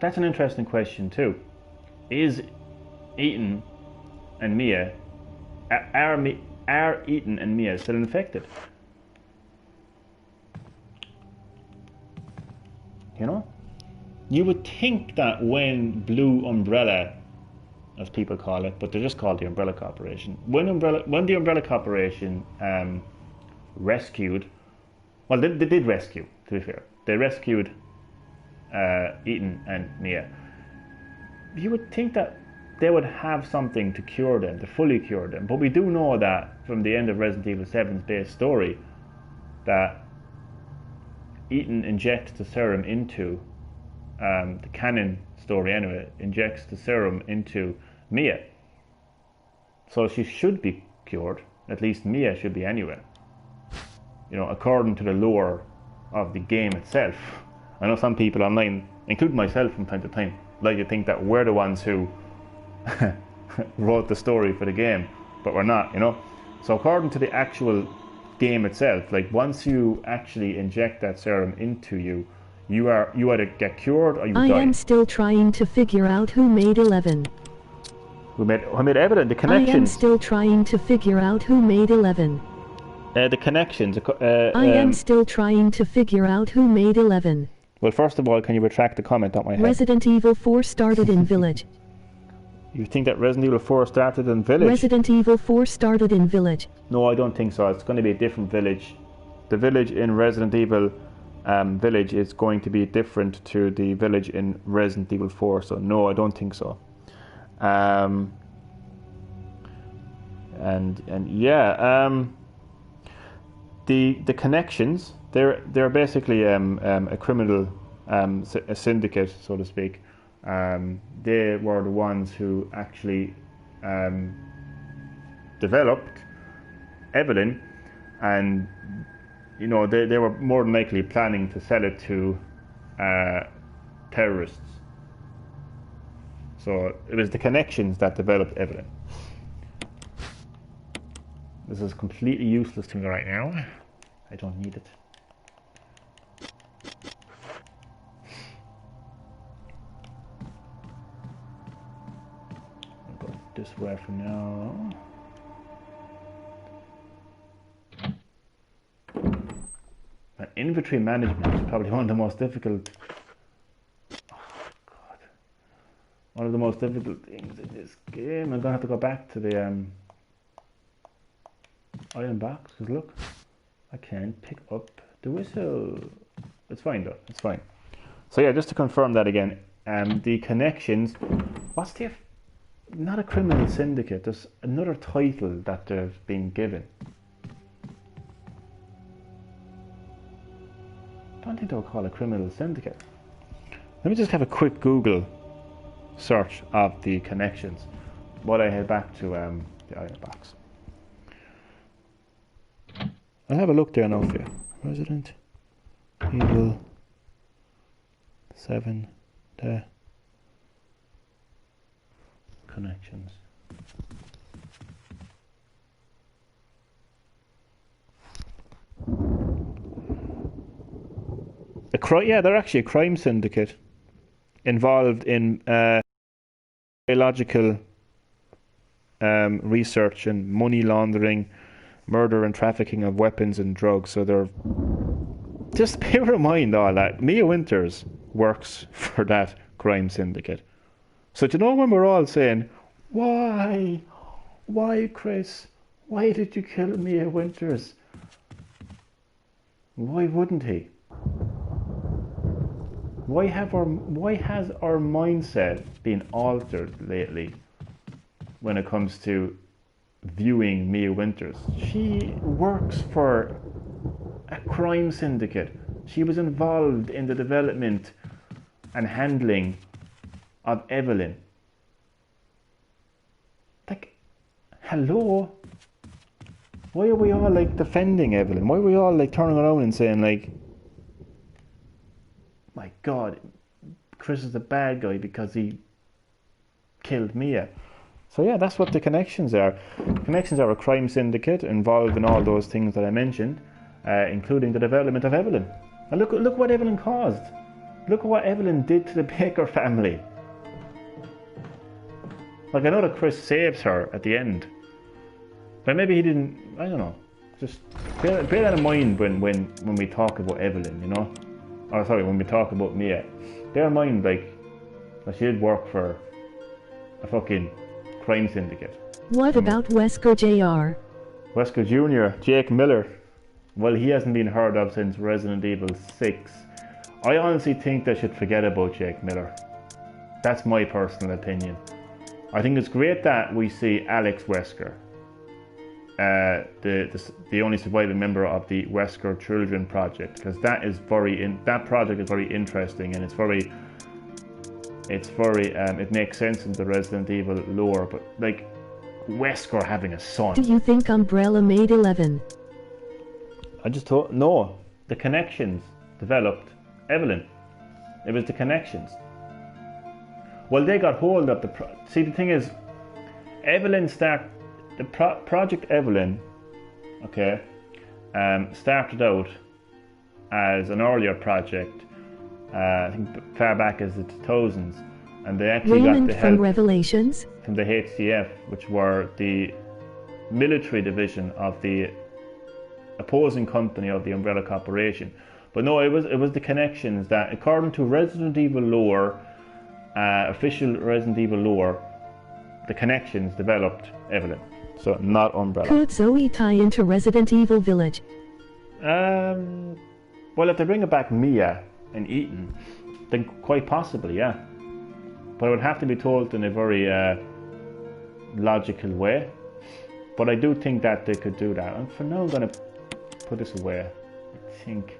That's an interesting question too. Is Ethan and Mia, are Ethan and Mia still infected? You know? You would think that when Blue Umbrella, as people call it, but they're just called the Umbrella Corporation. When the Umbrella Corporation rescued, well, they did rescue, to be fair. They rescued Ethan and Mia. You would think that they would have something to cure them, to fully cure them. But we do know that from the end of Resident Evil 7's base story, that Ethan injects the serum into, the canon story anyway, injects the serum into Mia. So she should be cured, at least Mia should be anyway. You know, according to the lore of the game itself. I know some people online, including myself from time to time, like to think that we're the ones who wrote the story for the game, but we're not, you know. So according to the actual game itself. Like once you actually inject that serum into you, you either get cured or you die. I am still trying to figure out who made 11. Who made Evelyn? The I connections. am still trying to figure out who made 11. The connections. I am still trying to figure out who made 11. Well, first of all, can you retract the comment on my head? Resident Evil 4 started in Village. You think that Resident Evil 4 started in Village? Resident Evil 4 started in Village. No, I don't think so. It's going to be a different village. The village in Resident Evil Village is going to be different to the village in Resident Evil 4. So no, I don't think so. And yeah, the connections. They're basically a criminal a syndicate, so to speak. They were the ones who actually developed Evelyn, and you know they were more than likely planning to sell it to terrorists. So it was the connections that developed Evelyn. This is completely useless to me right now. I don't need it. I'll go this way for now. Inventory management is probably one of the most difficult. One of the most difficult things in this game. I'm gonna have to go back to the iron box because look, I can't pick up the whistle. It's fine though. It's fine. So yeah, just to confirm that again, the connections. What's the? Not a criminal syndicate. There's another title that they've been given. I don't think they'll call a criminal syndicate. Let me just have a quick Google search of the connections while I head back to the iron box. I'll have a look there now for you. Resident Evil 7, the connections. Yeah, they're actually a crime syndicate involved in biological research and money laundering, murder and trafficking of weapons and drugs. So they're just bear in mind all that. Mia Winters works for that crime syndicate. So do you know when we're all saying, why, Chris? Why did you kill Mia Winters? Why wouldn't he? Why has our mindset been altered lately when it comes to viewing Mia Winters? She works for a crime syndicate. She was involved in the development and handling of Evelyn. Like, hello? Why are we all like defending Evelyn? Why are we all like turning around and saying like, my God, Chris is the bad guy because he killed Mia? So yeah, that's what the connections are. Connections are a crime syndicate involved in all those things that I mentioned, including the development of Evelyn. And look what Evelyn caused. Look at what Evelyn did to the Baker family. Like, I know that Chris saves her at the end, but maybe he didn't. I don't know. Just bear that in mind when we talk about Evelyn, you know. Or sorry, when we talk about Mia, bear in mind like that she did work for a fucking crime syndicate. What about Wesker Jr.? Wesker Jr., Jake Miller. Well, he hasn't been heard of since Resident Evil 6. I honestly think they should forget about Jake Miller. That's my personal opinion. I think it's great that we see Alex Wesker, the only surviving member of the Wesker Children Project, because that project is very interesting, and it makes sense in the Resident Evil lore. But like, Wesker having a son. Do you think Umbrella made 11? I just thought, no, the connections developed Evelyn. It was the connections. Well, they got hold of see, the thing is, Evelyn Project Evelyn, okay, started out as an earlier project, I think far back as the 2000s, and they actually Raymond got the from help Revelations. from the HCF, which were the military division of the opposing company of the Umbrella Corporation. But no, it was the connections that, according to Resident Evil lore, official Resident Evil lore, the connections developed Evelyn, so not Umbrella. Could Zoe tie into Resident Evil Village? Well, if they bring back Mia and Ethan, then quite possibly, yeah. But it would have to be told in a very logical way. But I do think that they could do that. And for now, I'm going to put this away. I think.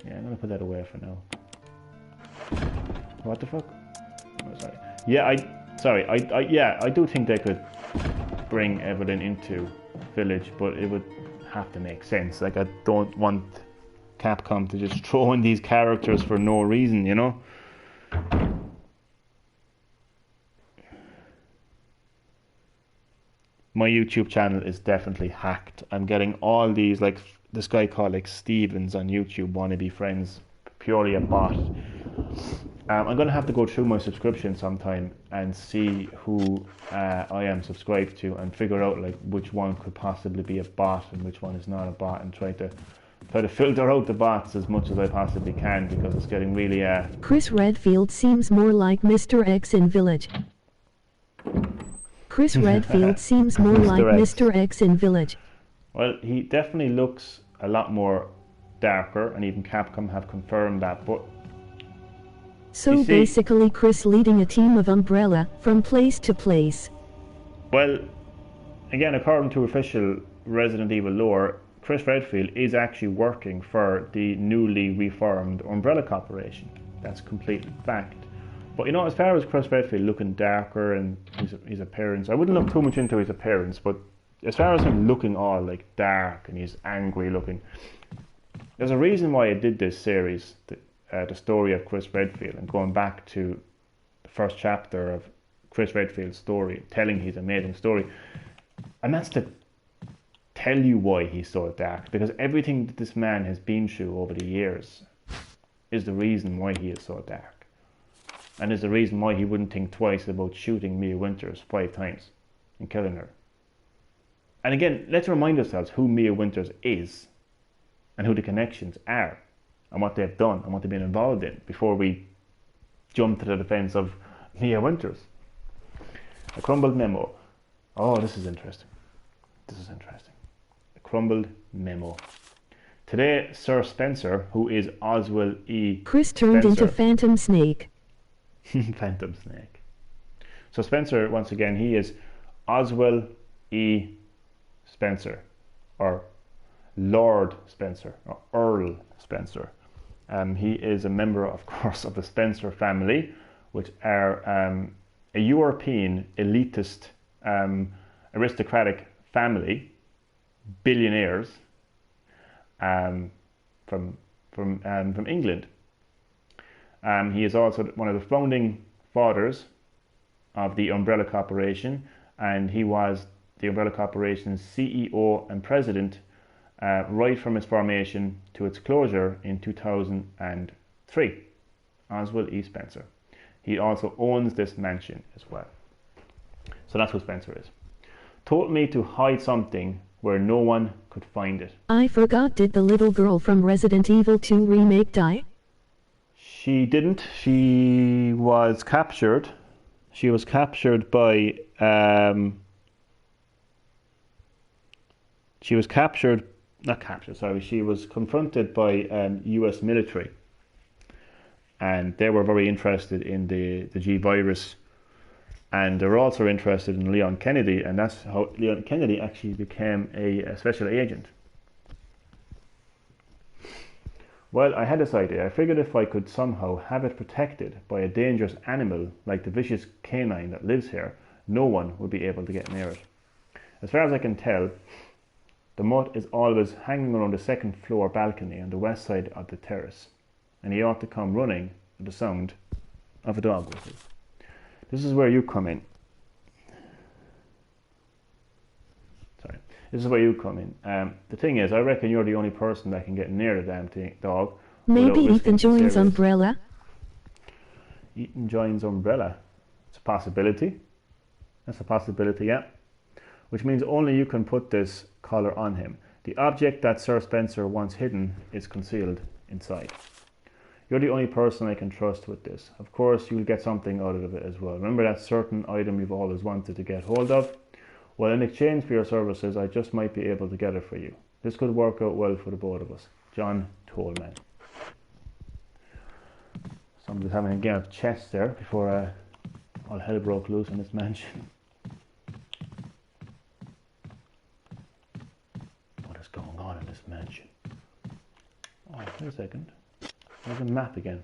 Yeah, I'm going to put that away for now. What the fuck? Oh, sorry. Yeah, I do think they could bring Evelyn into Village, but it would have to make sense. Like, I don't want Capcom to just throw in these characters for no reason, you know? My YouTube channel is definitely hacked. I'm getting all these, like this guy called like Stevens on YouTube, wannabe friends, purely a bot. I'm going to have to go through my subscription sometime and see who I am subscribed to and figure out like which one could possibly be a bot and which one is not a bot, and try to filter out the bots as much as I possibly can, because it's getting really Chris Redfield seems more like Mr. X in Village. Chris Redfield seems more like Mr. X in Village. Well, he definitely looks a lot more darker, and even Capcom have confirmed that, but so basically Chris leading a team of Umbrella from place to place. Well, again, according to official Resident Evil lore, Chris Redfield is actually working for the newly reformed Umbrella Corporation. That's complete fact. But you know, as far as Chris Redfield looking darker and his appearance, I wouldn't look too much into his appearance, but as far as him looking all like dark and he's angry looking, there's a reason why I did this series, the story of Chris Redfield, and going back to the first chapter of Chris Redfield's story, telling his amazing story, and that's to tell you why he's so dark, because everything that this man has been through over the years is the reason why he is so dark. And is the reason why he wouldn't think twice about shooting Mia Winters 5 times and killing her. And again, let's remind ourselves who Mia Winters is and who the connections are and what they've done and what they've been involved in before we jump to the defense of Mia Winters. A crumbled memo. Oh, this is interesting. This is interesting. A crumbled memo. Today, Sir Spencer, who is Oswald E. Chris turned Spencer, into Phantom Snake. Phantom Snake. So Spencer, once again, he is Oswald E. Spencer, or Lord Spencer, or Earl Spencer. He is a member, of course, of the Spencer family, which are a European elitist, aristocratic family, billionaires from England. He is also one of the founding fathers of the Umbrella Corporation, and he was the Umbrella Corporation's CEO and president right from its formation to its closure in 2003. Oswald E. Spencer. He also owns this mansion as well. So that's who Spencer is. Told me to hide something where no one could find it. I forgot, did the little girl from Resident Evil 2 remake die? She didn't. She was captured. She was captured by. She was captured. Not captured. Sorry. She was confronted by U.S. military, and they were very interested in the G virus, and they were also interested in Leon Kennedy, and that's how Leon Kennedy actually became a special agent. Well, I had this idea. I figured if I could somehow have it protected by a dangerous animal like the vicious canine that lives here, no one would be able to get near it. As far as I can tell, the mutt is always hanging around the second floor balcony on the west side of the terrace, and he ought to come running at the sound of a dog whistle. This is where you come in. Sorry. This is where you come in. The thing is, I reckon you're the only person that can get near the damn dog. Maybe without Ethan risking joins serious. Umbrella? Ethan joins Umbrella. It's a possibility. That's a possibility, yeah. Which means only you can put this collar on him. The object that Sir Spencer wants hidden is concealed inside. You're the only person I can trust with this. Of course, you'll get something out of it as well. Remember that certain item you've always wanted to get hold of? Well, in exchange for your services, I just might be able to get it for you. This could work out well for the both of us. John Tolman. Somebody's having a game of chess there before all hell broke loose in this mansion. What is going on in this mansion? Oh, wait a second. There's a map again.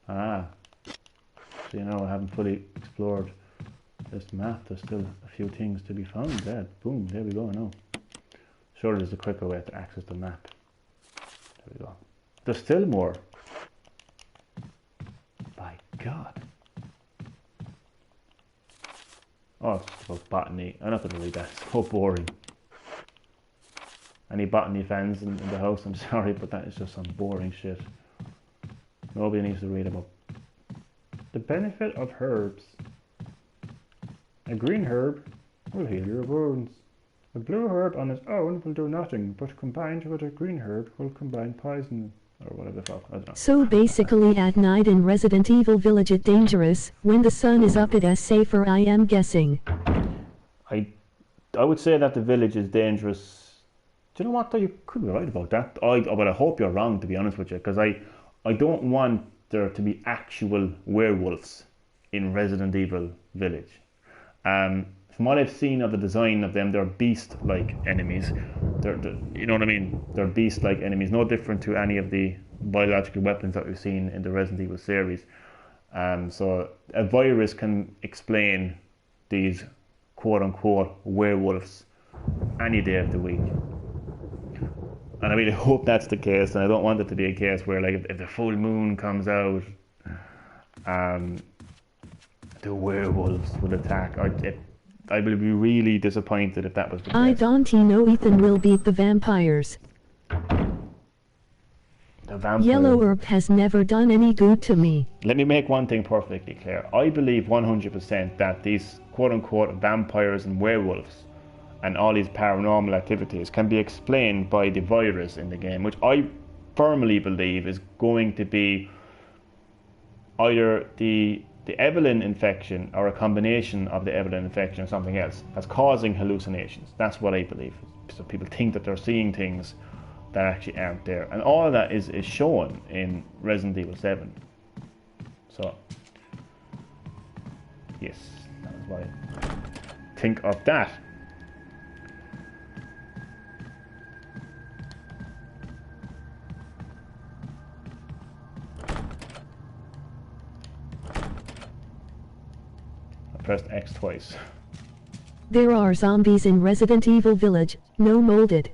Ah. So you know, I haven't fully explored this map. There's still a few things to be found there. Boom, there we go now. Sure, there's a quicker way to access the map. There we go. There's still more. By God. Oh, it's about botany. I'm not going to read that. It's so boring. Any botany fans in the house, I'm sorry, but that is just some boring shit. Nobody needs to read about the benefit of herbs. A green herb will heal your wounds. A blue herb on its own will do nothing, but combined with a green herb will combine poison or whatever the fuck. I don't know. So basically at night in Resident Evil Village it's dangerous, when the sun is up it is safer, I am guessing. I would say that the village is dangerous. Do you know what though? You could be right about that. But I hope you're wrong, to be honest with you, because I don't want there to be actual werewolves in Resident Evil Village. From what I've seen of the design of them, they're beast-like enemies. They're you know what I mean? They're beast-like enemies, no different to any of the biological weapons that we've seen in the Resident Evil series. So a virus can explain these quote-unquote werewolves any day of the week. And I really hope that's the case, and I don't want it to be a case where, like, if the full moon comes out, the werewolves will attack. I will be really disappointed if that was the case. I don't know Ethan will beat the vampires. The vampires. Yellow herb has never done any good to me. Let me make one thing perfectly clear. I believe 100% that these quote-unquote vampires and werewolves and all these paranormal activities can be explained by the virus in the game, which I firmly believe is going to be either the Evelyn infection or a combination of the Evelyn infection or something else that's causing hallucinations. That's what I believe. So people think that they're seeing things that actually aren't there. And all of that is shown in Resident Evil 7. So, yes, that is what I think of that. Pressed X twice. There are zombies in Resident Evil Village, no molded.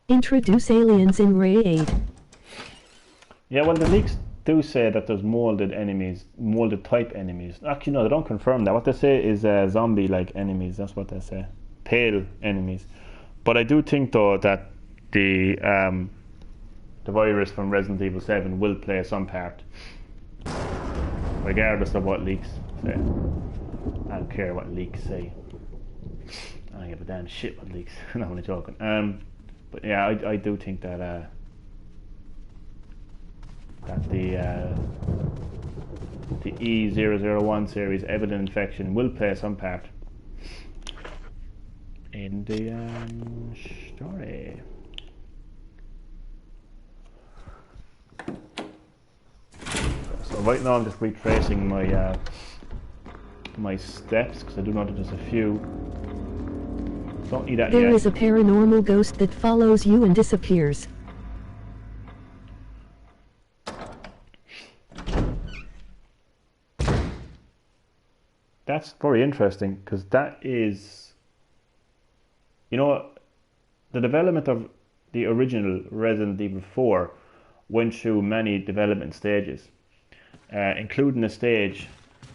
Introduce aliens in Raid. Yeah, well, the leaks do say that there's molded enemies, molded type enemies. Actually, no, they don't confirm that. What they say is zombie-like enemies. That's what they say. Pale enemies. But I do think, though, that the virus from Resident Evil 7 will play some part, regardless of what leaks say. I don't care what leaks say. I don't give a damn shit what leaks. I'm not only joking. But yeah, I do think that the E001 series Evident Infection will play some part in the story. So right now I'm just retracing my my steps because I do know that there's a few. Don't need that There yet. is a paranormal ghost that follows you and disappears. That's very interesting because that is, you know, the development of the original Resident Evil 4 went through many development stages. including a stage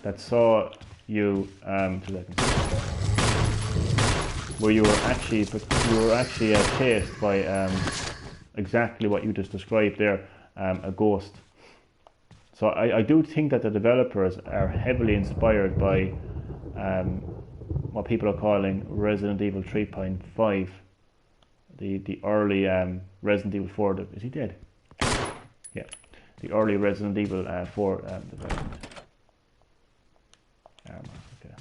that saw you where you were actually chased by exactly what you just described there, a ghost. So I do think that the developers are heavily inspired by what people are calling Resident Evil 3.5, the early Resident Evil 4. Is he dead? Yeah, the early Resident Evil 4 development. Okay.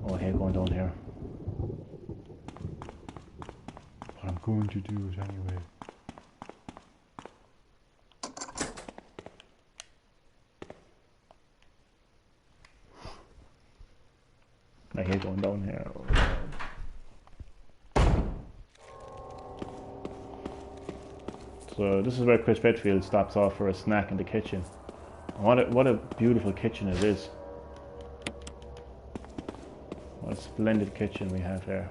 Oh, hey, going down here. But I'm going to do it anyway. I hate going down here. So this is where Chris Redfield stops off for a snack in the kitchen. What a beautiful kitchen it is. What a splendid kitchen we have here.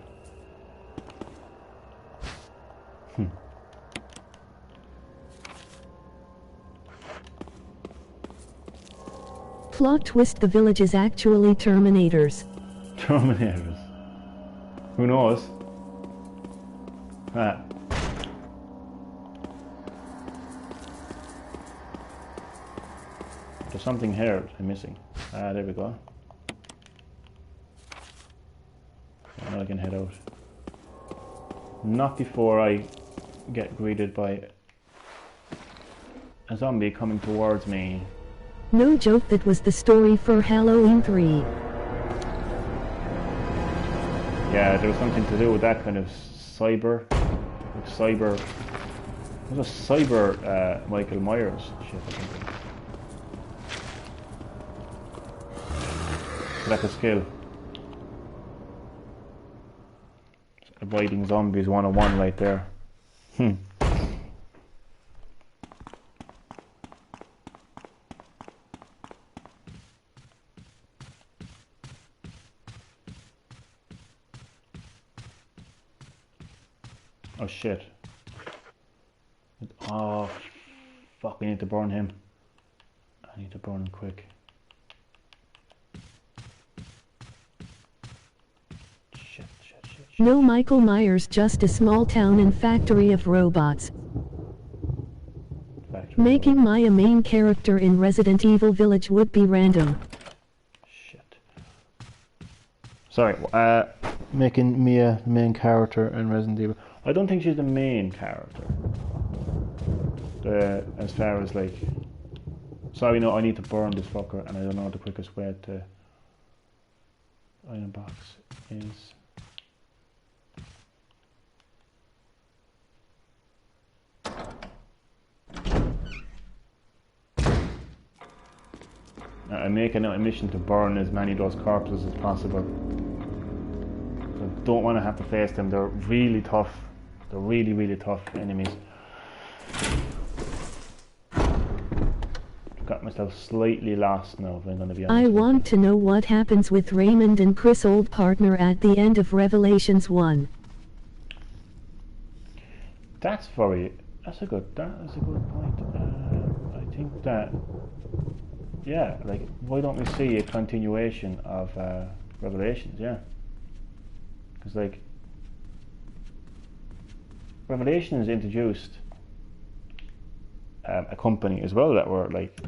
Plot twist: the village is actually Terminators. Terminators. Who knows? Ah. There's something here I'm missing. Ah, there we go. Now I can head out. Not before I get greeted by a zombie coming towards me. No joke, that was the story for Halloween 3. Yeah, there was something to do with that kind of cyber. It was a cyber Michael Myers shit, I think. That's a skill. Avoiding zombies 101 right there. Oh shit. Oh fuck, we need to burn him. I need to burn him quick. Shit. No Michael Myers, just a small town and factory of robots. Making Maya main character in Resident Evil Village would be random. Shit. Sorry, making Mia the main character in Resident Evil. I don't think she's the main character. As far as like... Sorry, no, I need to burn this fucker and I don't know the quickest way to... Iron box is... I make a mission to burn as many of those corpses as possible. I don't want to have to face them. They're really tough. They're really, really tough enemies. Got myself slightly lost now, if I'm going to be honest. I want to know what happens with Raymond and Chris' old partner at the end of Revelations 1. That's a good point. I think that, yeah, like, why don't we see a continuation of Revelations? Yeah, because like Revelations introduced a company as well that were like,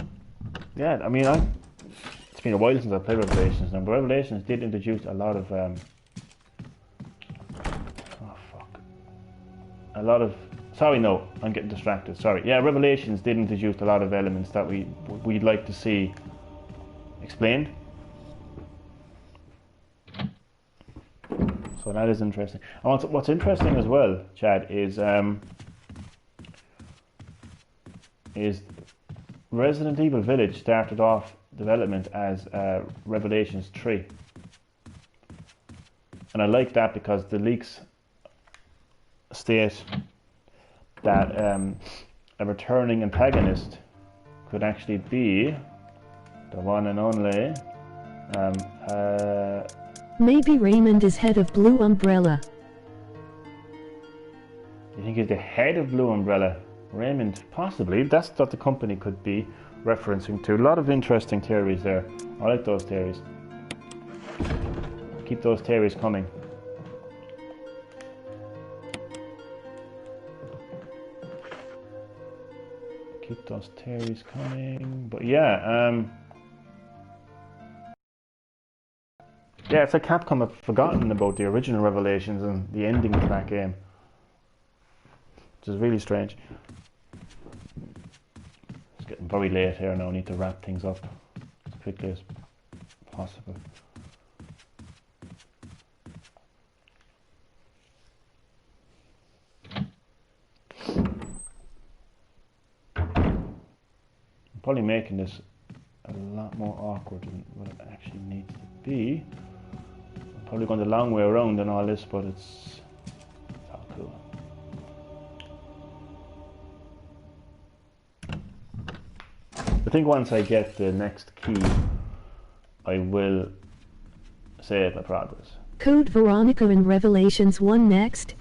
yeah, I mean, it's been a while since I played Revelations now, but Revelations did introduce a lot of sorry, no, I'm getting distracted, sorry. Yeah, Revelations did introduce a lot of elements that we'd like to see explained. So that is interesting. And what's interesting as well, Chad, is Resident Evil Village started off development as Revelations 3. And I like that because the leaks state that a returning antagonist could actually be the one and only maybe Raymond is head of Blue Umbrella. You think he's the head of Blue Umbrella? Raymond, possibly. That's what the company could be referencing to. A lot of interesting theories there. I like those theories. Keep those theories coming. Keep those theories coming. But yeah, yeah, it's like Capcom have forgotten about the original Revelations and the ending to that game. Which is really strange. It's getting very late here now. I need to wrap things up as quickly as possible. I'm probably making this a lot more awkward than what it actually needs to be. I'm probably going the long way around and all this, but it's all cool. I think once I get the next key, I will save my progress. Code Veronica in Revelations 1 next.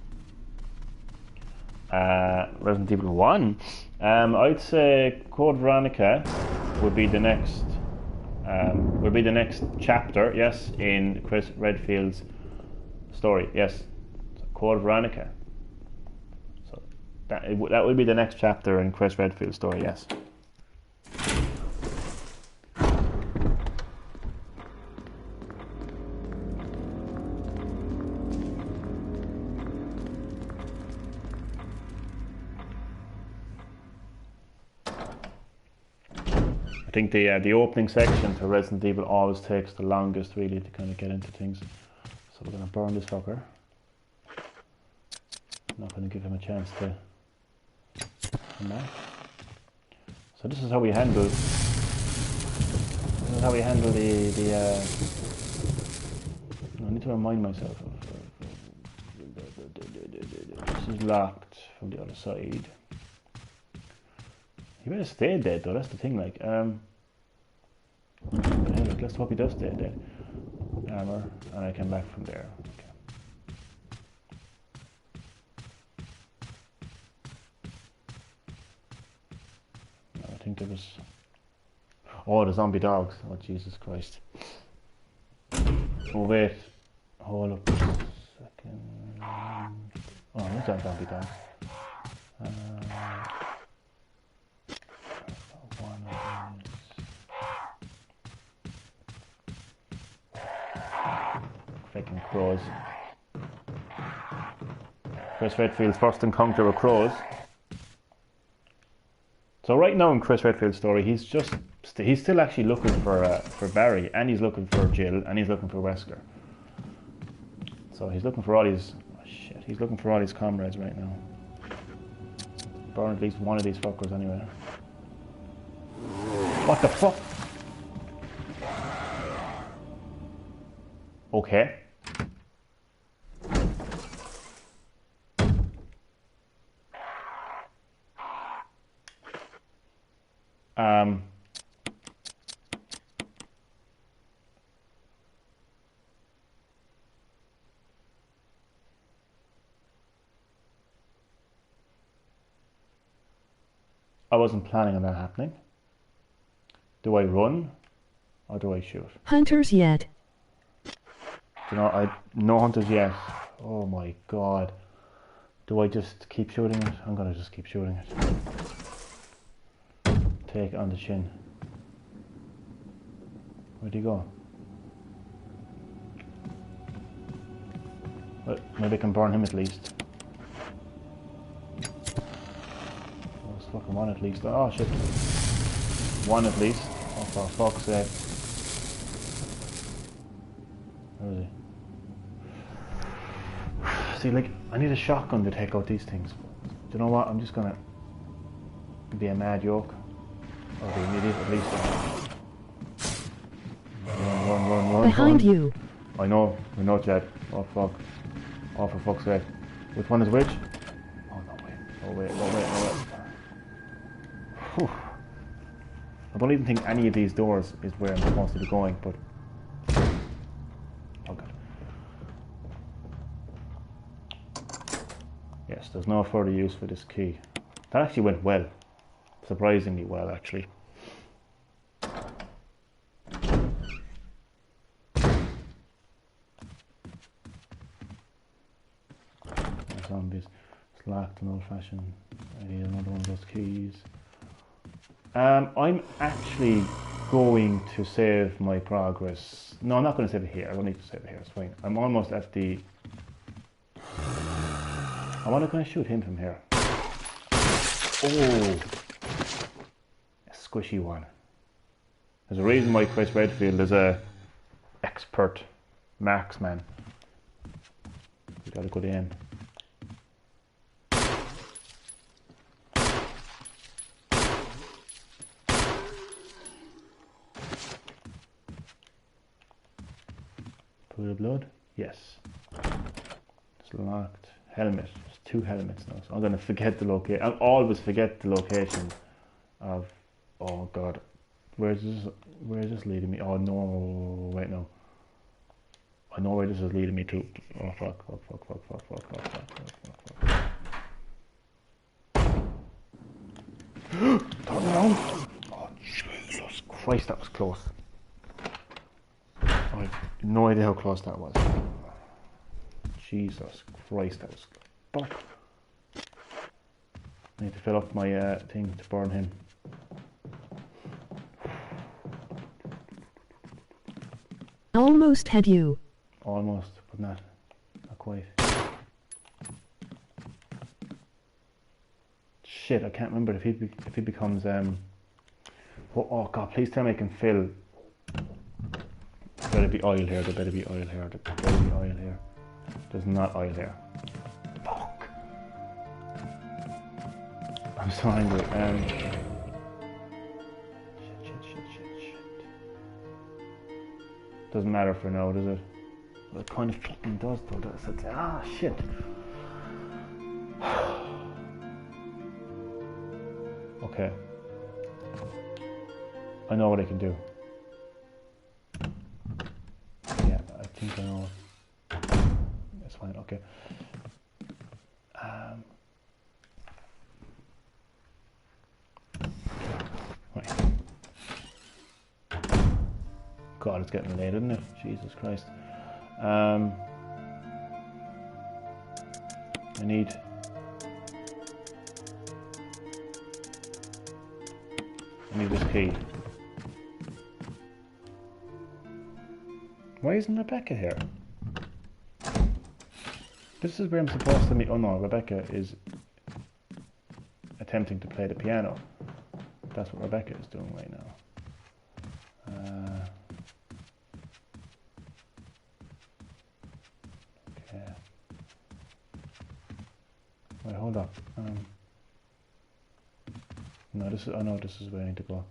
Resident Evil 1. I'd say Code Veronica would be the next chapter, yes, in Chris Redfield's story, yes. So Code Veronica. So that would be the next chapter in Chris Redfield's story, yes. I think the opening section to Resident Evil always takes the longest, really, to kind of get into things. So we're going to burn this fucker. I'm not going to give him a chance to come back. So this is how we handle. This is how we handle the. I need to remind myself of. This is locked from the other side. He better stay dead though, that's the thing, like, let's hope he does stay dead. Armor, and I come back from there. Okay. I think there was... Oh, the zombie dogs. Oh, Jesus Christ. Oh, wait. Hold up a second. Oh, those aren't zombie dogs. Freaking crows. Chris Redfield's first encounter with crows. So right now in Chris Redfield's story, he's still actually looking for Barry, and he's looking for Jill, and he's looking for Wesker. So he's looking for all these... Oh shit, he's looking for all these comrades right now. Burn at least one of these fuckers anyway. What the fuck? Okay. I wasn't planning on that happening. Do I run or do I shoot? Hunters yet. You know, no hunters yet. Oh my god. Do I just keep shooting it? I'm gonna just keep shooting it. Take it on the chin. Where'd he go? Well, maybe I can burn him at least. Let's fuck him one at least. Oh shit. One at least. Oh, for fuck's sake. Where is he? See, like, I need a shotgun to take out these things. Do you know what? I'm just gonna be a mad yoke. Or be an idiot at least. Run. Behind you. I know, Chad. Oh fuck. Oh, for fuck's sake. Which one is which? Oh no, wait. Oh wait. Whew. I don't even think any of these doors is where I'm supposed to be going, but... Oh god. Yes, there's no further use for this key. That actually went well. Surprisingly well, actually. Zombies. It's locked and old-fashioned. I need another one of those keys. I'm actually going to save my progress. No, I'm not going to save it here. I don't need to save it here. It's fine. I'm almost at the... I want to kind of shoot him from here. Oh! A squishy one. There's a reason why Chris Redfield is a expert marksman. You got a good aim. Pool of blood? Yes. It's locked. Helmet. There's 2 helmets now, so I'm going to forget the location. I'll always forget the location of... Oh god. Where is this leading me? Oh no, wait, no. I know where this is leading me to. Oh fuck. Turn around! Oh Jesus Christ, that was close. I have no idea how close that was. Jesus Christ, that was... Fuck. I need to fill up my thing to burn him. Almost had you. Almost, but not quite. Shit, I can't remember if he becomes oh god, please tell me I can fill. There better be oil here. There better be oil here. There better be oil here. There's not oil here. Fuck. I'm so angry. Shit. Doesn't matter for now, does it? Well, it kind of fucking does though. That's shit. Okay. I know what I can do. Yeah, I think I know. That's fine, okay. Right. God, it's getting late, isn't it? Jesus Christ. I need this key. Why isn't Rebecca here? This is where I'm supposed to meet. Oh no, Rebecca is attempting to play the piano. That's what Rebecca is doing right now. Okay. Wait, hold up. No, this is. I know this is where I need to go.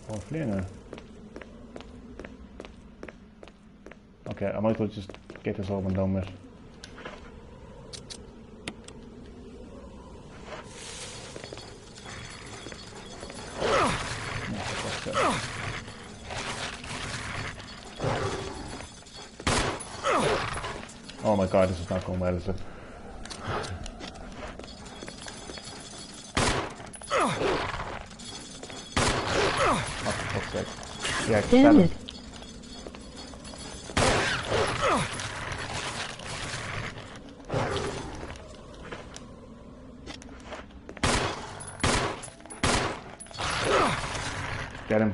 Hopefully, no. Okay, I might as well just get this over and done with. Oh my god, this is not going well, is it? Oh, for fuck's sake. Yeah, damn it. Get him.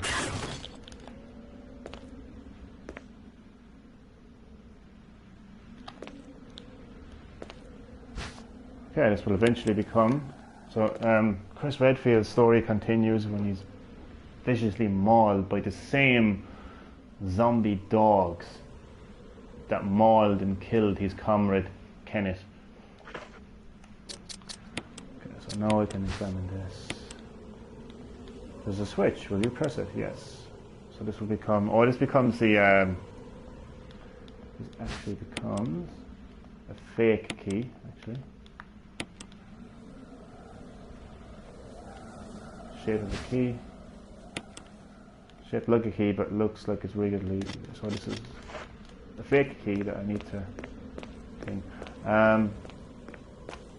Okay, this will eventually become... So, Chris Redfield's story continues when he's viciously mauled by the same zombie dogs that mauled and killed his comrade, Kenneth. Okay, so now I can examine this. There's a switch. Will you press it? Yes. So this will become... Oh, this becomes the... this actually becomes a fake key, actually. Shape of the key. shaped like a key, but looks like it's really. So this is a fake key that I need to thing. I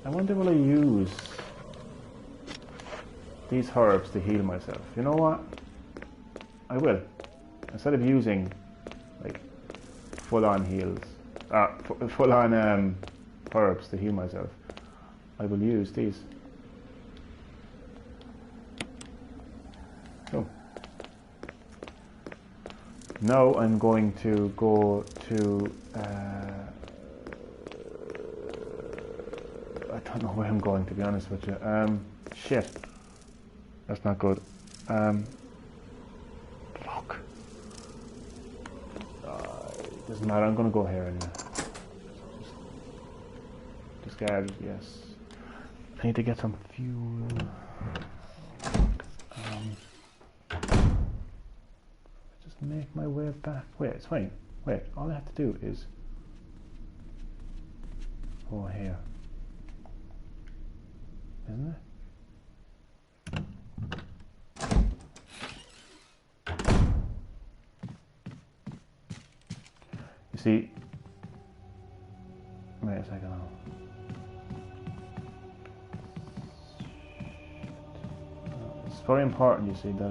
wonder will I use these herbs to heal myself. You know what? I will. Instead of using like full-on heals, full-on herbs to heal myself, I will use these. So now I'm going to go to I don't know where I'm going, to be honest with you. Shit, that's not good. Fuck. Doesn't matter. I'm gonna go here anyway. Discard. Yes. I need to get some fuel. Just make my way back. Wait, it's fine. Wait, all I have to do is go here. Isn't it? You see, wait a second. It's very important, you see, that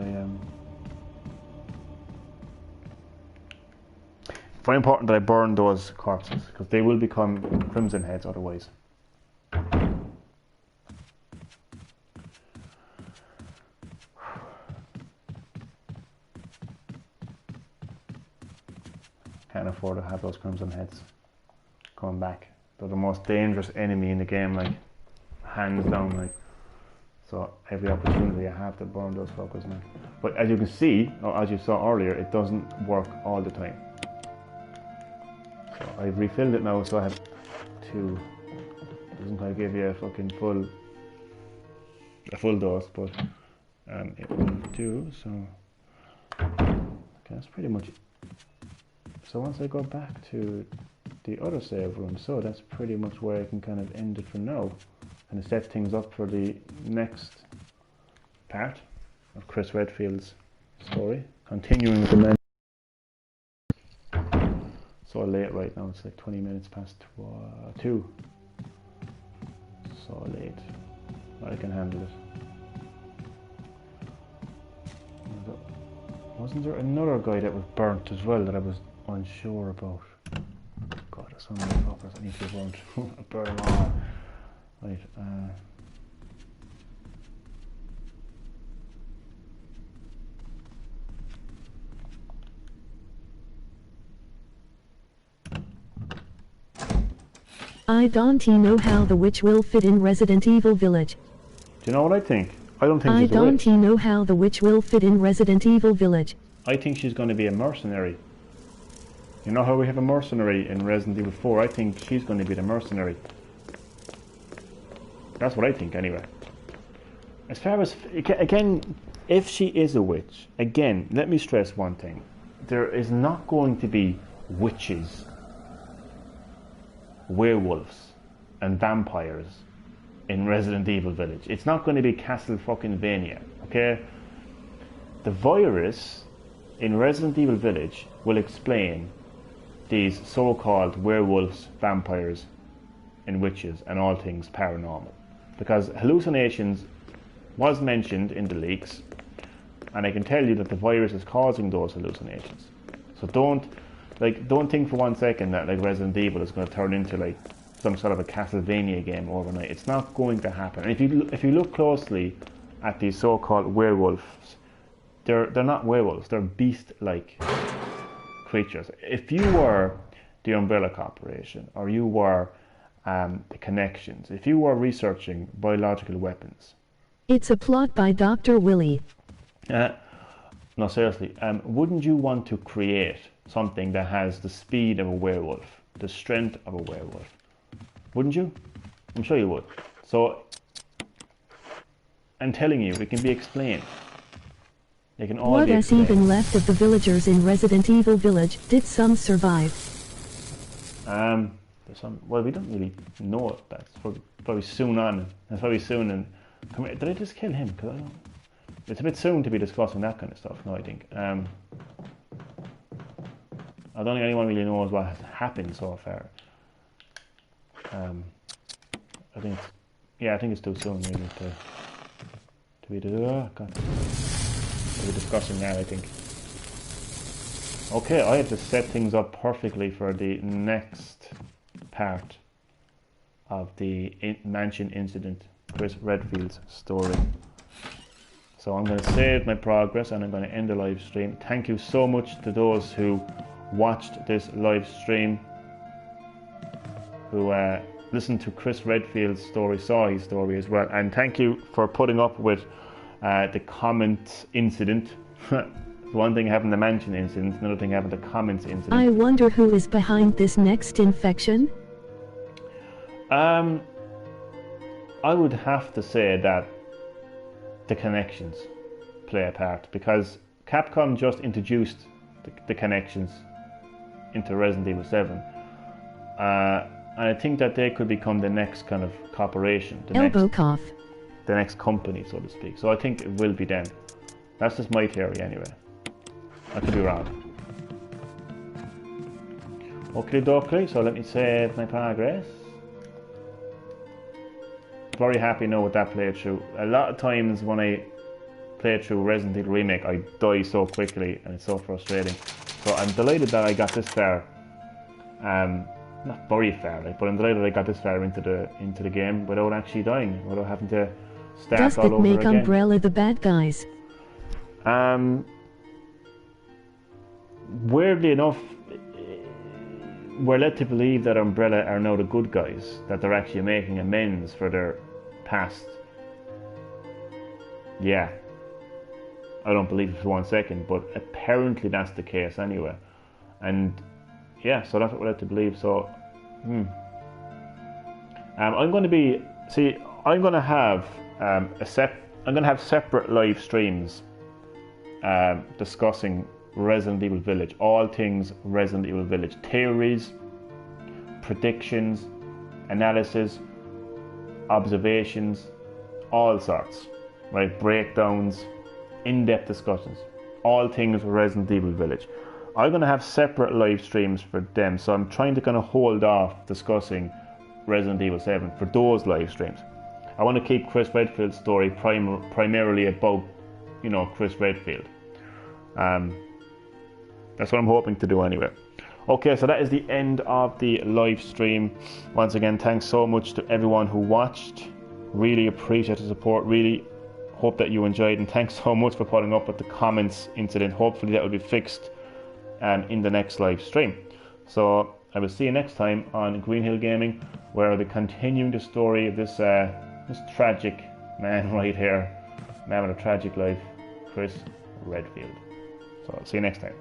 very important that I burn those corpses, because they will become crimson heads otherwise. Can't afford to have those crimson heads coming back. They're the most dangerous enemy in the game, like hands down, like. So every opportunity I have to burn those fuckers now. But as you can see, or as you saw earlier, it doesn't work all the time. So I've refilled it now, so I have two. It doesn't quite give you a fucking full dose, but it will do. So okay, that's pretty much it. So once I go back to the other save room, so that's pretty much where I can kind of end it for now and set things up for the next part of Chris Redfield's story, continuing with the men. So late right now, it's like 20 minutes past 2. So late, I can handle it. Wasn't there another guy that was burnt as well that I was unsure about? God, there's so many fuckers I need to burn. Burn them all. Right. I don't know how the witch will fit in Resident Evil Village. Do you know what I think? I don't think I she's a witch. don't know how the witch will fit in Resident Evil Village. I think she's going to be a mercenary. You know how we have a mercenary in Resident Evil 4? I think she's going to be the mercenary. That's what I think anyway. As far as, again, if she is a witch, again, let me stress one thing. There is not going to be witches, werewolves, and vampires in Resident Evil Village. It's not going to be Castle fucking Vania, okay? The virus in Resident Evil Village will explain these so-called werewolves, vampires, and witches, and all things paranormal. Because hallucinations was mentioned in the leaks, and I can tell you that the virus is causing those hallucinations. So don't think for 1 second that like Resident Evil is going to turn into like some sort of a Castlevania game overnight. It's not going to happen. And if you look closely at these so-called werewolves, they're not werewolves. They're beast-like creatures. If you were the Umbrella Corporation, or you were the Connections, if you were researching biological weapons, it's a plot by Dr. Willie. No, seriously, wouldn't you want to create something that has the speed of a werewolf, the strength of a werewolf? Wouldn't you? I'm sure you would. So, I'm telling you, it can be explained. They can all What be is explained. even left of the villagers in Resident Evil Village? Did some survive? There's some. Well, we don't really know it. That's probably soon on. That's probably soon. And come here, did I just kill him? Cause I don't. it's a bit soon to be discussing that kind of stuff. No, I think. I don't think anyone really knows what has happened so far. I think, I think it's too soon really to be discussing that. I think. Okay, I have to set things up perfectly for the next part of the mansion incident, Chris Redfield's story. So I'm going to save my progress and I'm going to end the live stream. Thank you so much to those who watched this live stream, who listened to Chris Redfield's story, saw his story as well, and thank you for putting up with the comment incident. One thing having the mansion incident, another thing having the comments incident. I wonder who is behind this next infection? I would have to say that the connections play a part, because Capcom just introduced the connections into Resident Evil 7. And I think that they could become the next kind of corporation. The next company, so to speak. So I think it will be them. That's just my theory anyway. I could be wrong. Okay, dokie, so let me save my progress. Very happy now with that playthrough. A lot of times when I play through Resident Evil Remake, I die so quickly and it's so frustrating. So I'm delighted that I got this far. Not very far, but I'm delighted I got this far into the game without actually dying, without having to start Does all it over make again. Umbrella the bad guys? Weirdly enough, we're led to believe that Umbrella are now the good guys, that they're actually making amends for their past. Yeah. I don't believe it for 1 second, but apparently that's the case anyway. And yeah, so that's what we're led to believe. So, I'm going to have separate live streams discussing Resident Evil Village, all things Resident Evil Village, theories, predictions, analysis, observations, all sorts, right? Breakdowns, in-depth discussions, all things Resident Evil Village. I'm going to have separate live streams for them, so I'm trying to kind of hold off discussing Resident Evil 7 for those live streams. I want to keep Chris Redfield's story primarily about, Chris Redfield. That's what I'm hoping to do anyway. Okay, so that is the end of the live stream. Once again, thanks so much to everyone who watched. Really appreciate the support. Really hope that you enjoyed, and thanks so much for putting up with the comments incident. Hopefully that will be fixed in the next live stream. So I will see you next time on Green-HillGaming, where I'll be continuing the story of this tragic man right here, man with a tragic life, Chris Redfield. So I'll see you next time.